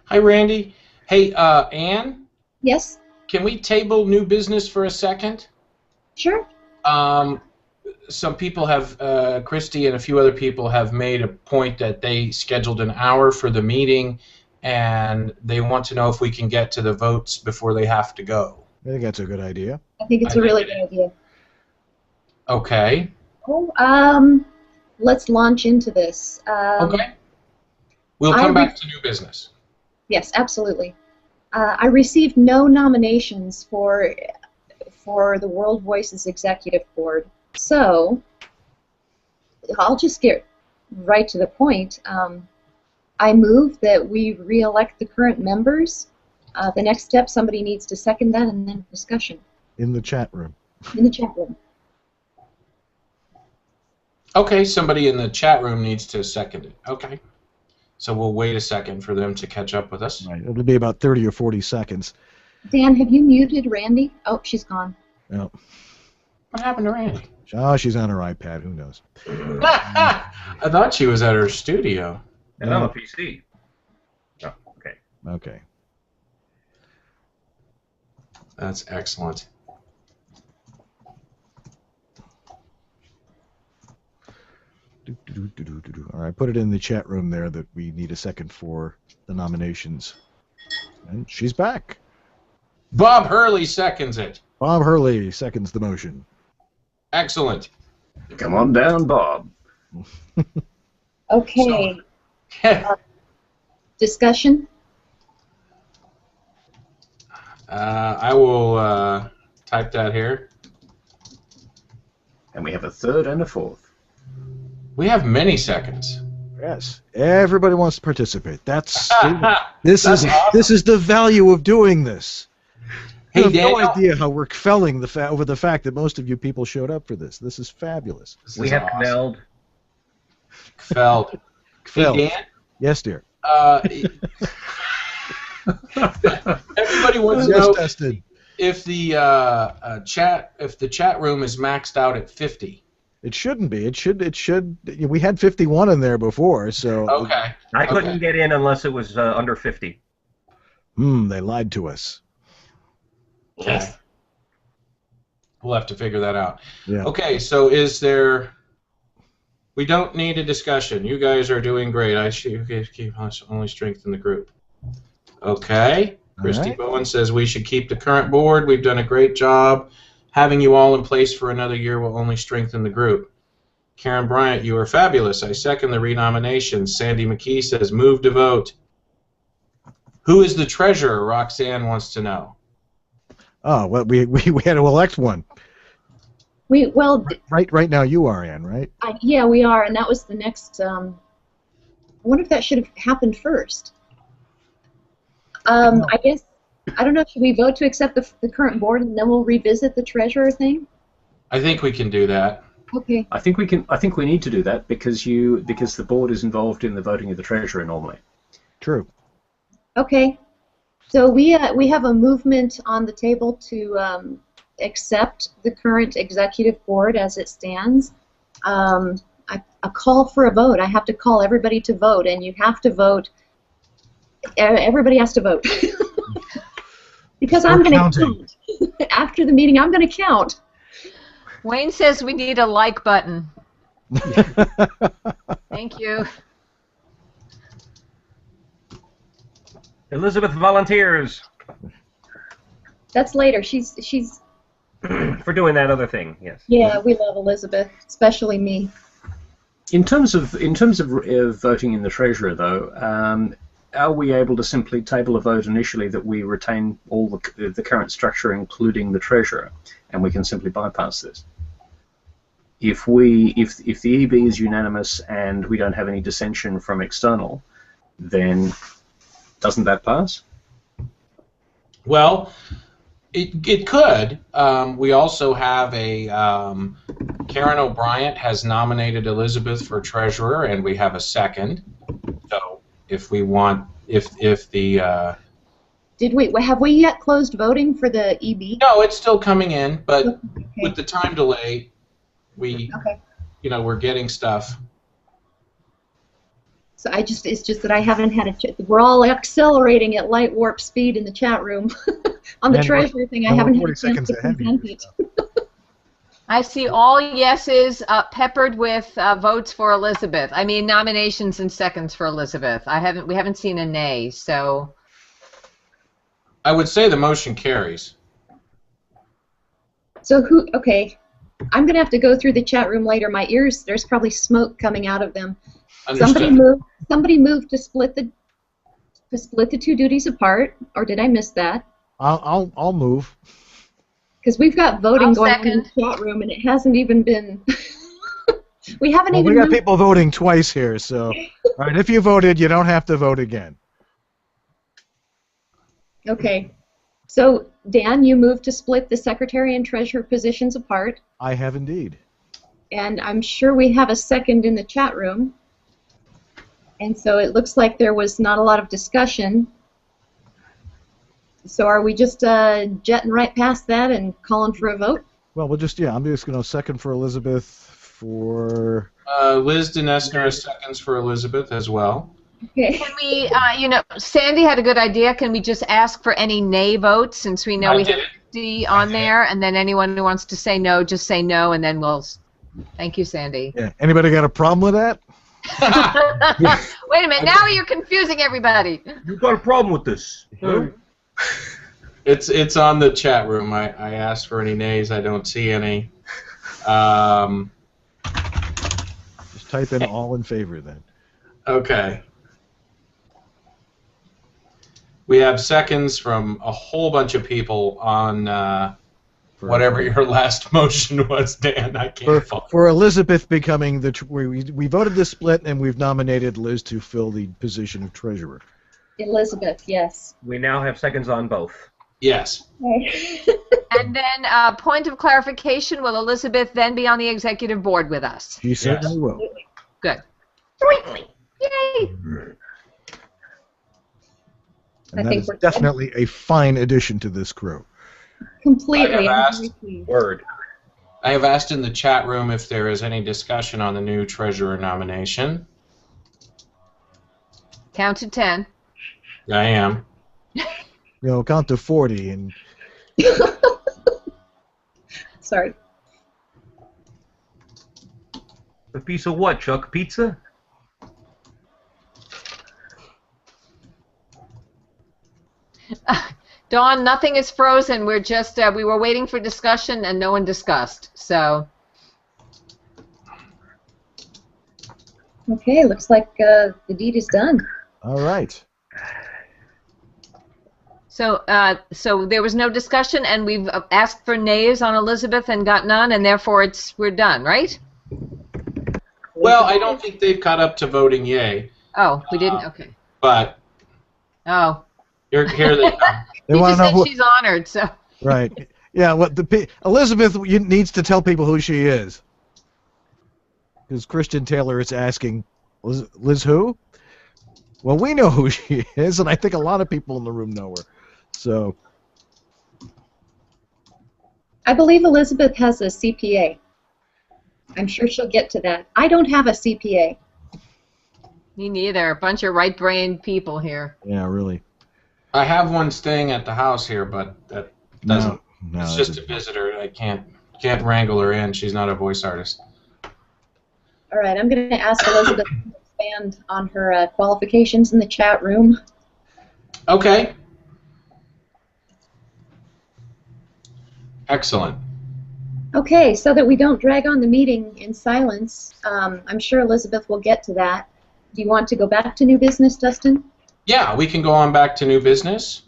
Hi, Randy. Hey, Ann, Yes? can we table new business for a second? Sure. Some people have, Christy and a few other people have made a point that they scheduled an hour for the meeting, and they want to know if we can get to the votes before they have to go. I think that's a good idea. I think it's a really good idea. Okay. Oh, let's launch into this. Okay. We'll come back to new business. Yes, absolutely. I received no nominations for the World Voices Executive Board, so I'll just get right to the point. I move that we re-elect the current members. The next step, somebody needs to second that, and then discussion. In the chat room. In the chat room. Okay, somebody in the chat room needs to second it. Okay. So we'll wait a second for them to catch up with us. Right. It'll be about 30 or 40 seconds. Dan, have you muted Randy? Oh, she's gone. Yep. What happened to Randy? Oh, she's on her iPad. Who knows? I thought she was at her studio. And I'm a PC. Oh, okay. Okay. That's excellent. All right, put it in the chat room there that we need a second for the nominations. And she's back. Bob Hurley seconds it. Bob Hurley seconds the motion. Excellent. Come on down, Bob. Okay. So, Discussion? I will type that here. And we have a third and a fourth. We have many seconds. Yes, everybody wants to participate. This That's is awesome. this is the value of doing this. Hey, You have Daniel. no idea how we're quelling over the fact that most of you people showed up for this. This is fabulous. This We is have awesome. Kneld. Feld. Phil. Hey, Dan. Yes, dear. Everybody wants to Yes, know Dustin. if the chat room is maxed out at 50. It shouldn't be. It should. We had 51 in there before, so. Okay. I couldn't Okay. get in unless it was under 50. They lied to us. Okay. We'll have to figure that out. Yeah. Okay, so is there... We don't need a discussion. You guys are doing great. I should keep us only strengthen the group. Okay. Christy right. Bowen says we should keep the current board. We've done a great job. Having you all in place for another year will only strengthen the group. Karen Bryant, you are fabulous. I second the renomination. Sandy McKee says move to vote. Who is the treasurer? Roxanne wants to know. Oh, well, we had to elect one. Right now you are, Ann, right? Yeah, we are, and that was the next. I wonder if that should have happened first. I guess I don't know. Should we vote to accept the current board, and then we'll revisit the treasurer thing? I think we can do that. Okay. I think we need to do that because the board is involved in the voting of the treasurer normally. True. Okay. So we have a movement on the table to accept the current executive board as it stands. A call for a vote. I have to call everybody to vote, and you have to vote. Everybody has to vote. Because I'm going to count. After the meeting, I'm going to count. Wayne says we need a like button. Thank you. Elizabeth volunteers That's later. She's. for doing that other thing. Yes. Yeah, we love Elizabeth, especially me. In terms of voting in the treasurer, though, are we able to simply table a vote initially that we retain all the current structure, including the treasurer, and we can simply bypass this? if the EB is unanimous and we don't have any dissension from external, then doesn't that pass? Well, it could. We also have a Karen O'Brien has nominated Elizabeth for treasurer, and we have a second. So if we want, if the have we yet closed voting for the EB? no, it's still coming in, but Okay. with the time delay, Okay. we're getting stuff. So it's just that I haven't had a we're all accelerating at light warp speed in the chat room on the And treasurer thing. I we're haven't had 40 a chance seconds to ahead of you, present it. I see all yeses peppered with votes for Elizabeth. I mean, nominations and seconds for Elizabeth. We haven't seen a nay, so. I would say the motion carries. So okay, I'm gonna have to go through the chat room later. My ears, there's probably smoke coming out of them. Understood. Somebody moved to split the two duties apart, or did I miss that? I'll move. Because we've got voting I'll going on in second. the chat room, and it hasn't even been. We haven't Well, even. we got moved. people voting twice here, so all right. If you voted, you don't have to vote again. Okay, so Dan, you moved to split the secretary and treasurer positions apart, I have indeed. and I'm sure we have a second in the chat room. And so it looks like there was not a lot of discussion. So are we just jetting right past that and calling for a vote? Well, I'm just going to second for Elizabeth for. Liz Dinesner is seconds for Elizabeth as well. Okay. Can we, Sandy had a good idea. Can we just ask for any nay votes since we know I we did have it. D on there, and then anyone who wants to say no, just say no, and then we'll. Thank you, Sandy. Yeah. Anybody got a problem with that? Wait a minute. Now you're confusing everybody. You got a problem with this? Huh? It's on the chat room. I asked for any nays. I don't see any. Just type in all in favor then. Okay. We have seconds from a whole bunch of people on whatever your last motion was, Dan. I can't follow. For Elizabeth becoming we voted this split and we've nominated Liz to fill the position of treasurer. Elizabeth, yes. We now have seconds on both. Yes. And then, point of clarification: will Elizabeth then be on the executive board with us? She certainly will. Good. Yay! And I that think is we're good. definitely a fine addition to this crew. Completely. I have I'm asked- very pleased. Word. I have asked in the chat room if there is any discussion on the new treasurer nomination. Count to 10. I am. Count to 40 and Sorry. A piece of what, Chuck? Pizza? Dawn, nothing is frozen. We're just we were waiting for discussion and no one discussed. So Okay, looks like the deed is done. all right. so there was no discussion, and we've asked for nays on Elizabeth and got none, and therefore we're done, right? Well, I don't think they've caught up to voting yay, Oh, we didn't. Okay. but Oh, here they come. They he want just to know said who, she's honored. So right. Yeah, Elizabeth needs to tell people who she is. Because Christian Taylor is asking, Liz who? Well, we know who she is, and I think a lot of people in the room know her. So, I believe Elizabeth has a CPA. I'm sure she'll get to that. I don't have a CPA. me neither. A bunch of right-brained people here. yeah, really. I have one staying at the house here, but that doesn't. No, It's just a visitor. I can't wrangle her in. She's not a voice artist. All right, I'm going to ask Elizabeth to expand on her qualifications in the chat room. Okay. Excellent. Okay, so that we don't drag on the meeting in silence, I'm sure Elizabeth will get to that. Do you want to go back to new business, Dustin? Yeah, we can go on back to new business.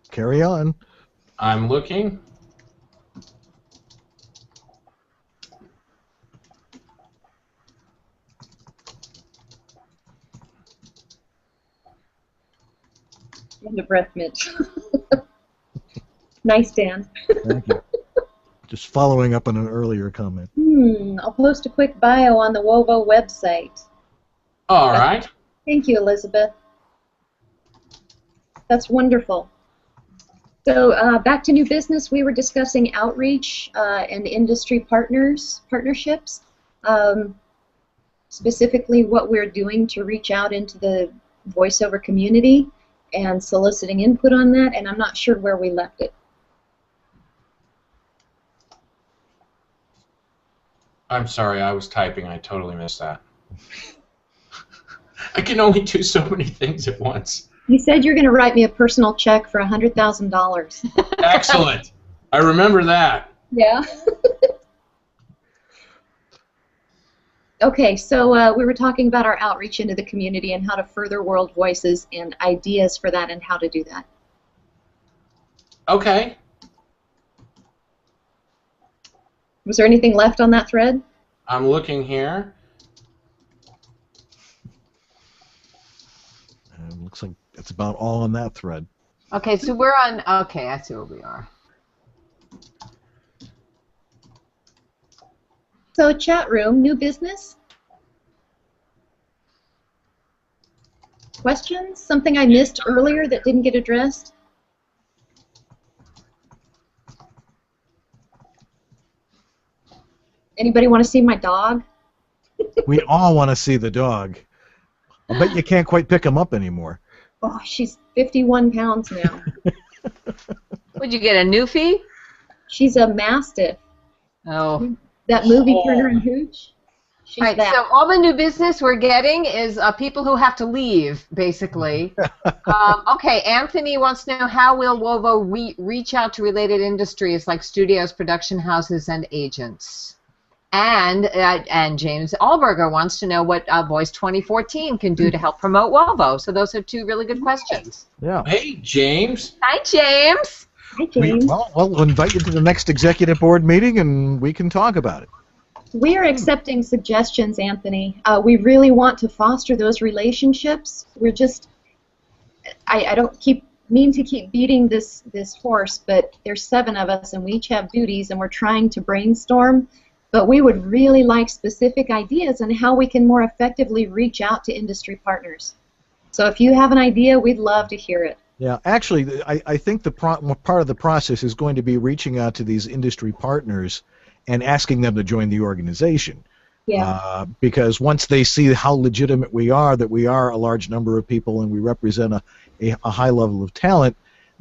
Carry on. I'm looking. And a breath mint. Nice, Dan. Thank you. Just following up on an earlier comment. I'll post a quick bio on the Wovo website. All right. Thank you, Elizabeth. That's wonderful. So back to new business, we were discussing outreach and industry partnerships, specifically what we're doing to reach out into the voiceover community and soliciting input on that, and I'm not sure where we left it. I'm sorry, I was typing. I totally missed that. I can only do so many things at once. You said you're going to write me a personal check for $100,000. Excellent. I remember that. Yeah. Okay, so we were talking about our outreach into the community and how to further world voices and ideas for that and how to do that. Okay. Was there anything left on that thread? I'm looking here. Looks like that's about all on that thread. Okay, so we're on. Okay, I see where we are. So chat room, new business? Questions? Something I missed earlier that didn't get addressed? Anybody want to see my dog? We all want to see the dog. I bet you can't quite pick him up anymore. Oh, she's 51 pounds now. Would you get a Newfie? She's a Mastiff. Oh. That movie, Turner and Hooch? She's All right, that. so all the new business we're getting is people who have to leave, basically. Okay, Anthony wants to know how will Wovo reach out to related industries like studios, production houses, and agents. And James Allberger wants to know what Voice 2014 can do to help promote Wovo. So those are two really good questions. Yeah. Hey, James. Hi, James. Hi, James. Well, we'll invite you to the next executive board meeting, and we can talk about it. We are accepting suggestions, Anthony. We really want to foster those relationships. We're just, I don't mean to keep beating this horse, but there's 7 of us, and we each have duties, and we're trying to brainstorm. But we would really like specific ideas on how we can more effectively reach out to industry partners. So if you have an idea, we'd love to hear it. Yeah, actually, I think part of the process is going to be reaching out to these industry partners and asking them to join the organization. Yeah. Because once they see how legitimate we are, that we are a large number of people and we represent a high level of talent,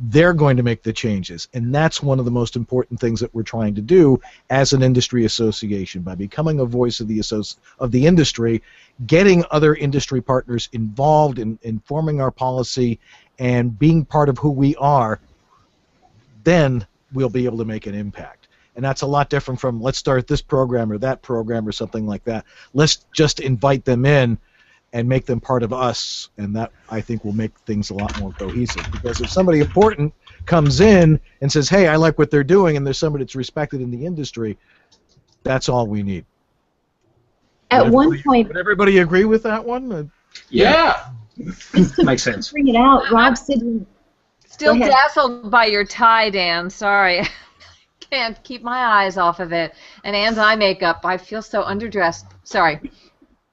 they're going to make the changes. And that's one of the most important things that we're trying to do as an industry association. By becoming a voice of the industry, getting other industry partners involved in forming our policy and being part of who we are, then we'll be able to make an impact. And that's a lot different from let's start this program or that program or something like that. Let's just invite them in and make them part of us, and that, I think, will make things a lot more cohesive. Because if somebody important comes in and says, hey, I like what they're doing, and there's somebody that's respected in the industry, that's all we need. At one point... Would everybody agree with that one? Yeah. Makes sense. Bring it out. Rob Sidley. Still dazzled by your tie, Dan. Sorry. Can't keep my eyes off of it. And Anne's eye makeup. I feel so underdressed. Sorry.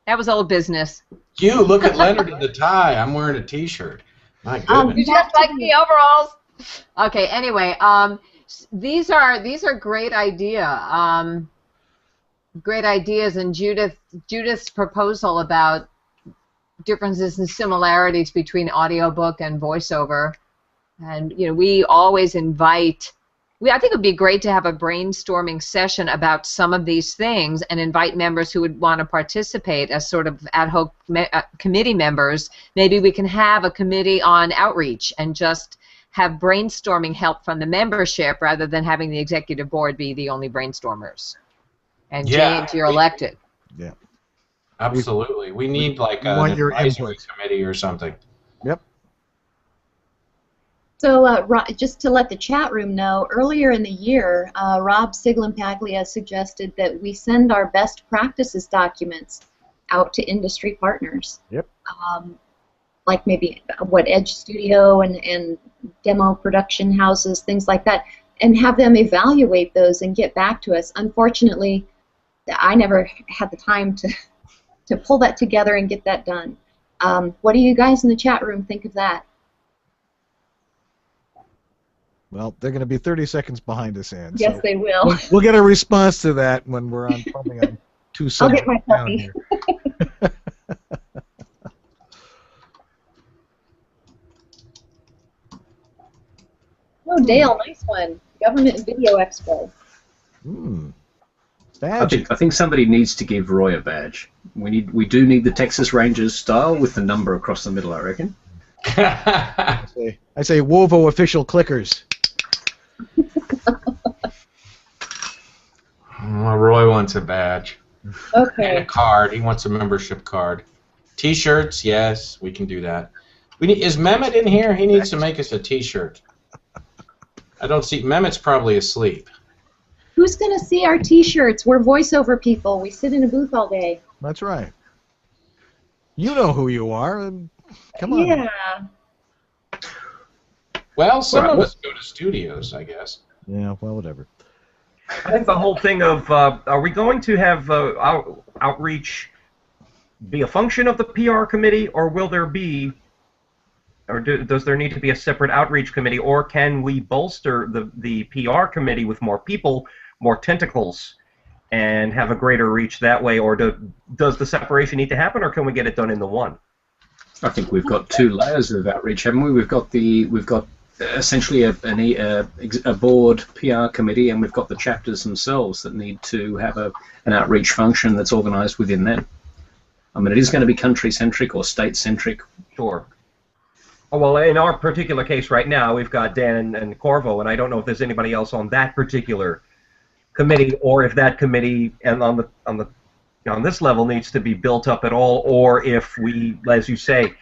That was old business. You look at Leonard in the tie. I'm wearing a T-shirt. My goodness. You just like the overalls. Okay. Anyway, these are great great ideas, and Judith's proposal about differences and similarities between audiobook and voiceover, and we always invite. I think it would be great to have a brainstorming session about some of these things and invite members who would want to participate as sort of ad hoc committee members. Maybe we can have a committee on outreach and just have brainstorming help from the membership rather than having the executive board be the only brainstormers. And James, you're elected. Yeah. Absolutely. We need like an advisory committee or something. Yep. So just to let the chat room know, earlier in the year, Rob Siglampaglia suggested that we send our best practices documents out to industry partners. Yep. like maybe what Edge Studio and demo production houses, things like that, and have them evaluate those and get back to us. Unfortunately, I never had the time to pull that together and get that done. What do you guys in the chat room think of that? Well, they're going to be 30 seconds behind us, Ann. Yes, so they will. we'll get a response to that when we're on probably on 2 I'll seconds get my down puppy. here. Oh, Dale, nice one. Government and Video Expo. Badge. I think somebody needs to give Roy a badge. We do need the Texas Rangers style with the number across the middle, I reckon. I say Wovo official clickers. Roy wants a badge. Okay. And a card. He wants a membership card. T-shirts, yes, we can do that. Is Mehmet in here? He needs to make us a T-shirt. I don't see. Mehmet's probably asleep. Who's going to see our T-shirts? We're voiceover people. We sit in a booth all day. That's right. You know who you are. Come on. Yeah. Well, some of us go to studios, I guess. Yeah, well, whatever. I think the whole thing of are we going to have outreach be a function of the PR committee, or will there be, or does there need to be a separate outreach committee, or can we bolster the PR committee with more people, more tentacles, and have a greater reach that way, or does the separation need to happen, or can we get it done in the one? I think we've got 2 layers of outreach, haven't we? We've got essentially a board PR committee, and we've got the chapters themselves that need to have an outreach function that's organised within them. I mean, it is going to be country-centric or state-centric. Sure. Oh, well, in our particular case right now, we've got Dan and Corvo, and I don't know if there's anybody else on that particular committee, or if that committee and on this level needs to be built up at all, or if we, as you say,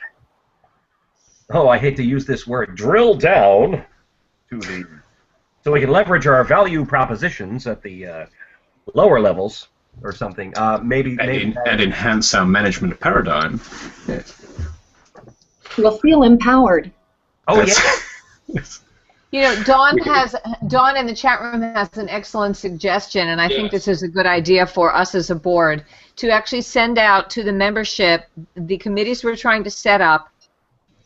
oh, I hate to use this word, drill down to so we can leverage our value propositions at the lower levels or something. Maybe And enhance our management paradigm. Yeah. We'll feel empowered. Oh, yeah. You know, Dawn in the chat room has an excellent suggestion, and I think this is a good idea for us as a board to actually send out to the membership the committees we're trying to set up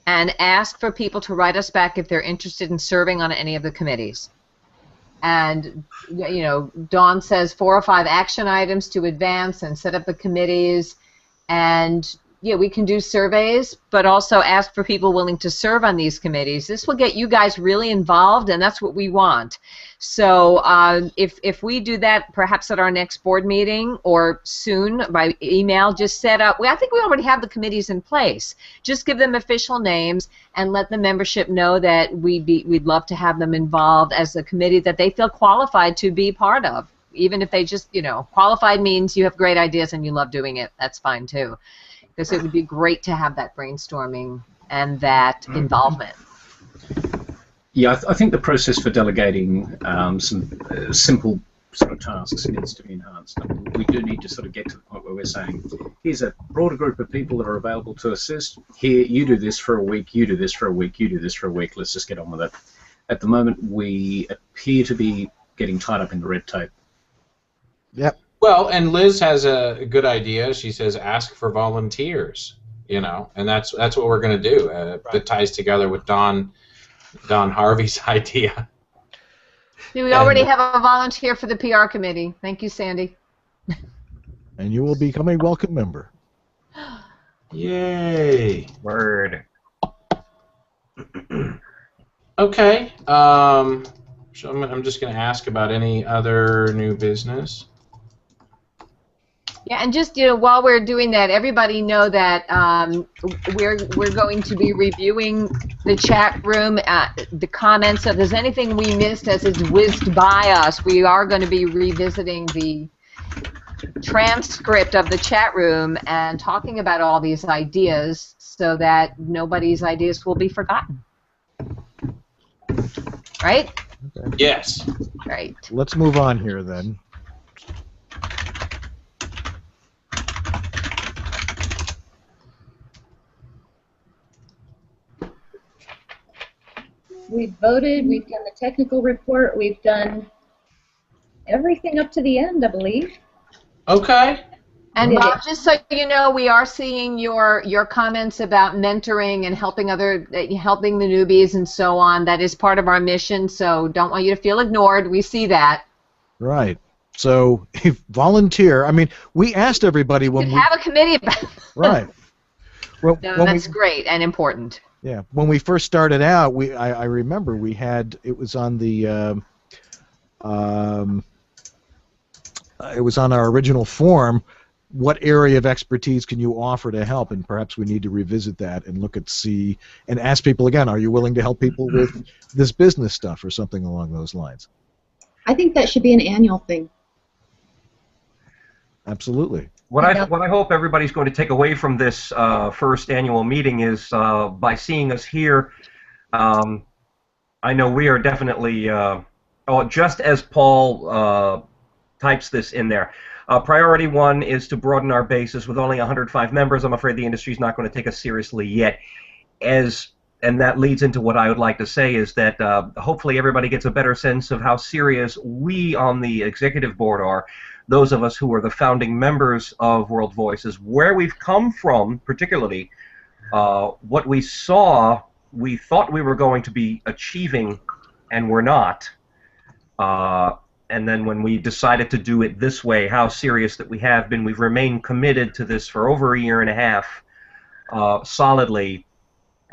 and ask for people to write us back if they're interested in serving on any of the committees. And, you know, Dawn says 4 or 5 action items to advance and set up the committees. And, yeah, we can do surveys, but also ask for people willing to serve on these committees. This will get you guys really involved, and that's what we want. So if we do that perhaps at our next board meeting or soon by email, just set up, I think we already have the committees in place. Just give them official names and let the membership know that we'd love to have them involved as a committee that they feel qualified to be part of. Even if they just, you know, qualified means you have great ideas and you love doing it. That's fine too. Because it would be great to have that brainstorming and that involvement. Yeah, I think the process for delegating some simple sort of tasks needs to be enhanced. I mean, we do need to sort of get to the point where we're saying, here's a broader group of people that are available to assist. Here, you do this for a week, you do this for a week, you do this for a week. Let's just get on with it. At the moment, we appear to be getting tied up in the red tape. Yep. Well, and Liz has a good idea. She says ask for volunteers, you know, and that's what we're going to do. That ties together with Don Harvey's idea. We already have a volunteer for the PR committee. Thank you, Sandy. And you will become a welcome member. Yay. Word. Okay. So I'm just going to ask about any other new business. Yeah, and just, you know, while we're doing that, everybody know that we're going to be reviewing the chat room, the comments. So if there's anything we missed as it's whizzed by us, we are going to be revisiting the transcript of the chat room and talking about all these ideas so that nobody's ideas will be forgotten. Right? Okay. Yes. Right. Let's move on here then. We've voted. We've done the technical report. We've done everything up to the end, I believe. Okay. And Yeah. Bob, just so you know, we are seeing your comments about mentoring and helping helping the newbies and so on. That is part of our mission, so don't want you to feel ignored. We see that. Right. So volunteer. I mean, we asked everybody We when could we have a committee about right. Well, No, when that's we great and important. yeah, when we first started out, I remember we had it was on the um, it was on our original form. What area of expertise can you offer to help? And perhaps we need to revisit that and look at and ask people again. Are you willing to help people with this business stuff or something along those lines? I think that should be an annual thing. Absolutely. What I hope everybody's going to take away from this first annual meeting is by seeing us here, I know we are definitely, just as Paul types this in there, priority one is to broaden our bases. With only 105 members, I'm afraid the industry is not going to take us seriously yet. And that leads into what I would like to say is that hopefully everybody gets a better sense of how serious we on the executive board are, those of us who are the founding members of World Voices, where we've come from, particularly what we saw, we thought we were going to be achieving, and we're not. And then when we decided to do it this way, how serious that we have been. We've remained committed to this for over a year and a half, solidly,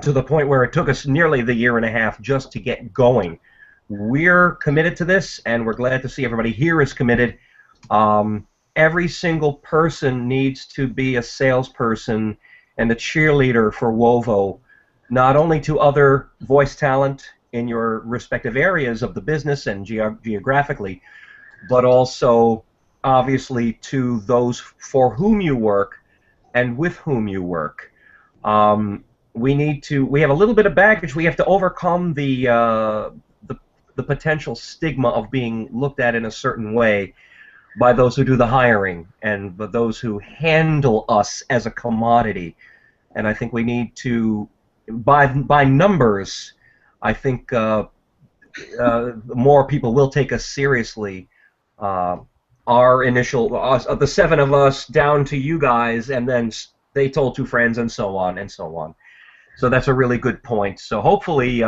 to the point where it took us nearly the year and a half just to get going. We're committed to this, and we're glad to see everybody here is committed. Every single person needs to be a salesperson and a cheerleader for Wovo, not only to other voice talent in your respective areas of the business and geographically, but also obviously to those for whom you work and with whom you work. We have a little bit of baggage. We have to overcome the potential stigma of being looked at in a certain way by those who do the hiring and by those who handle us as a commodity. And I think we need to, by numbers, I think more people will take us seriously. Our initial, the 7 of us down to you guys, and then they told 2 friends, and so on and so on. So that's a really good point. So hopefully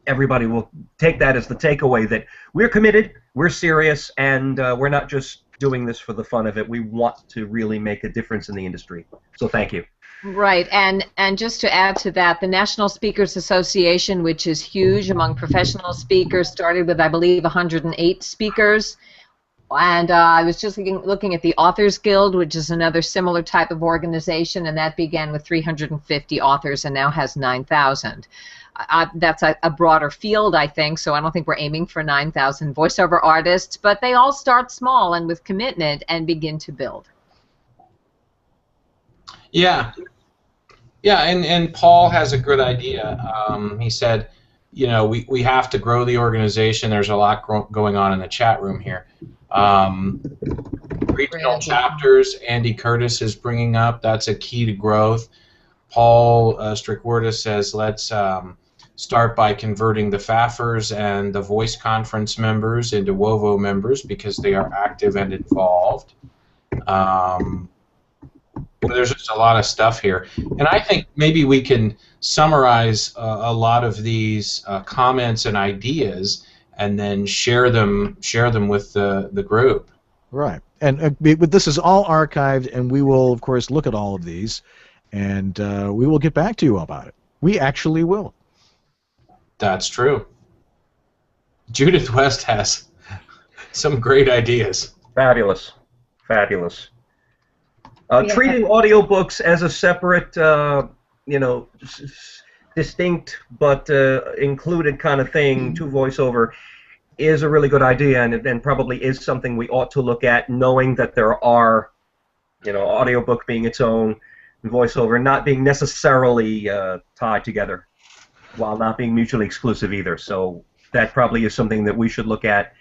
everybody will take that as the takeaway that we're committed, we're serious, and we're not just doing this for the fun of it. We want to really make a difference in the industry. So thank you. Right, and just to add to that, the National Speakers Association, which is huge among professional speakers, started with, I believe, 108 speakers. And I was just looking at the Authors Guild, which is another similar type of organization, and that began with 350 authors and now has 9,000. That's a broader field, I think, so I don't think we're aiming for 9,000 voiceover artists, but they all start small and with commitment and begin to build. Yeah. Yeah, and Paul has a good idea. He said, you know, we have to grow the organization. There's a lot going on in the chat room here. Regional chapters, Andy Curtis is bringing up. That's a key to growth. Paul Strickwerda says, let's start by converting the FAFers and the voice conference members into Wovo members because they are active and involved. There's just a lot of stuff here, and I think maybe we can summarize a lot of these comments and ideas, and then share them with the group. Right, and but this is all archived, and we will, of course, look at all of these, and we will get back to you about it. We actually will. That's true. Judith West has some great ideas. Fabulous, fabulous. Treating audiobooks as a separate, you know, distinct but included kind of thing to voiceover is a really good idea, and probably is something we ought to look at, knowing that there are, you know, audiobook being its own, and voiceover not being necessarily tied together, while not being mutually exclusive either. So that probably is something that we should look at,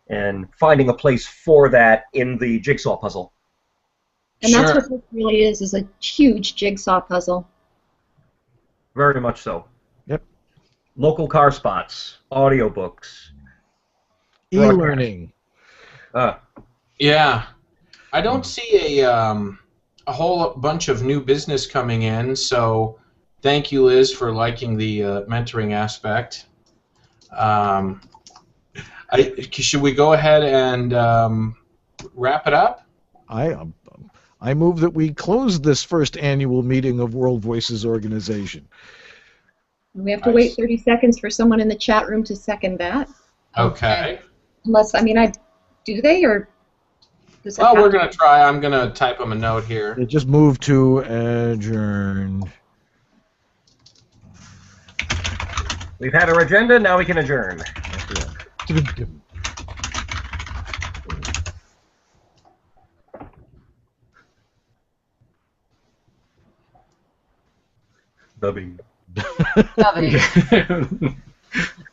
and finding a place for that in the jigsaw puzzle. And that's what this really is a huge jigsaw puzzle. Very much so. Yep. local car spots, audiobooks, E-learning. Yeah, I don't see a whole bunch of new business coming in, so thank you, Liz, for liking the mentoring aspect. Should we go ahead and wrap it up? I move that we close this first annual meeting of World Voices Organization. We have to wait 30 seconds for someone in the chat room to second that. Okay. Unless, I mean, do they, or does it Well, have we're to- going to try. I'm going to type them a note here. It just moved to adjourn. We've had our agenda, now we can adjourn. Dubbing. Nubby.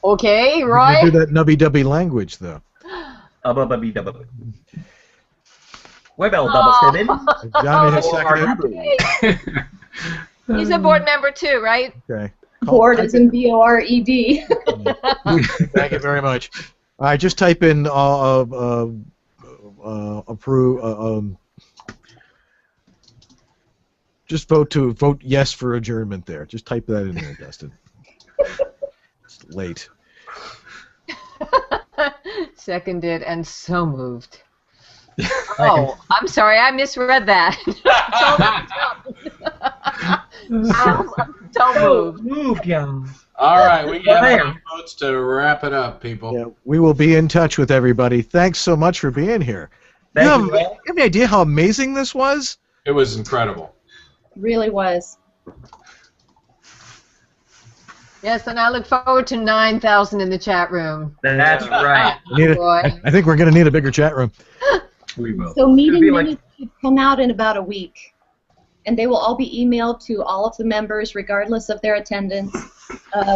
Okay, You Roy? do that nubby-dubby language, though. Webel double seven. Johnny has Oh, seconded. He's a board member too, right? Okay. Board as in B-O-R-E-D. Thank you very much. All right, just type in approve. Just vote yes for adjournment there. Just type that in there, Dustin. It's late. Seconded and so moved. Oh, I'm sorry, I misread that. So moved. Moved, young. All right, we have There. enough votes to wrap it up, people. Yeah, we will be in touch with everybody. Thanks so much for being here. Thank you you. have any idea how amazing this was? It was incredible. Really was. Yes, and I look forward to 9,000 in the chat room. That's right. Roy. I think we're going to need a bigger chat room. We will. So meeting be like- minutes should come out in about a week. And they will all be emailed to all of the members, regardless of their attendance,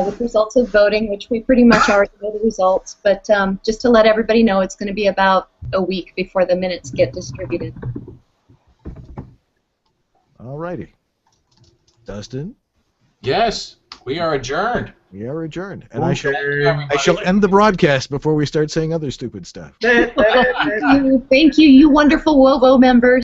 with results of voting, which we pretty much already know the results. But just to let everybody know, it's going to be about a week before the minutes get distributed. All righty. Dustin, Yes, we are adjourned. we are adjourned. And I shall Everybody. end the broadcast before we start saying other stupid stuff. Thank you, you wonderful Wovo members.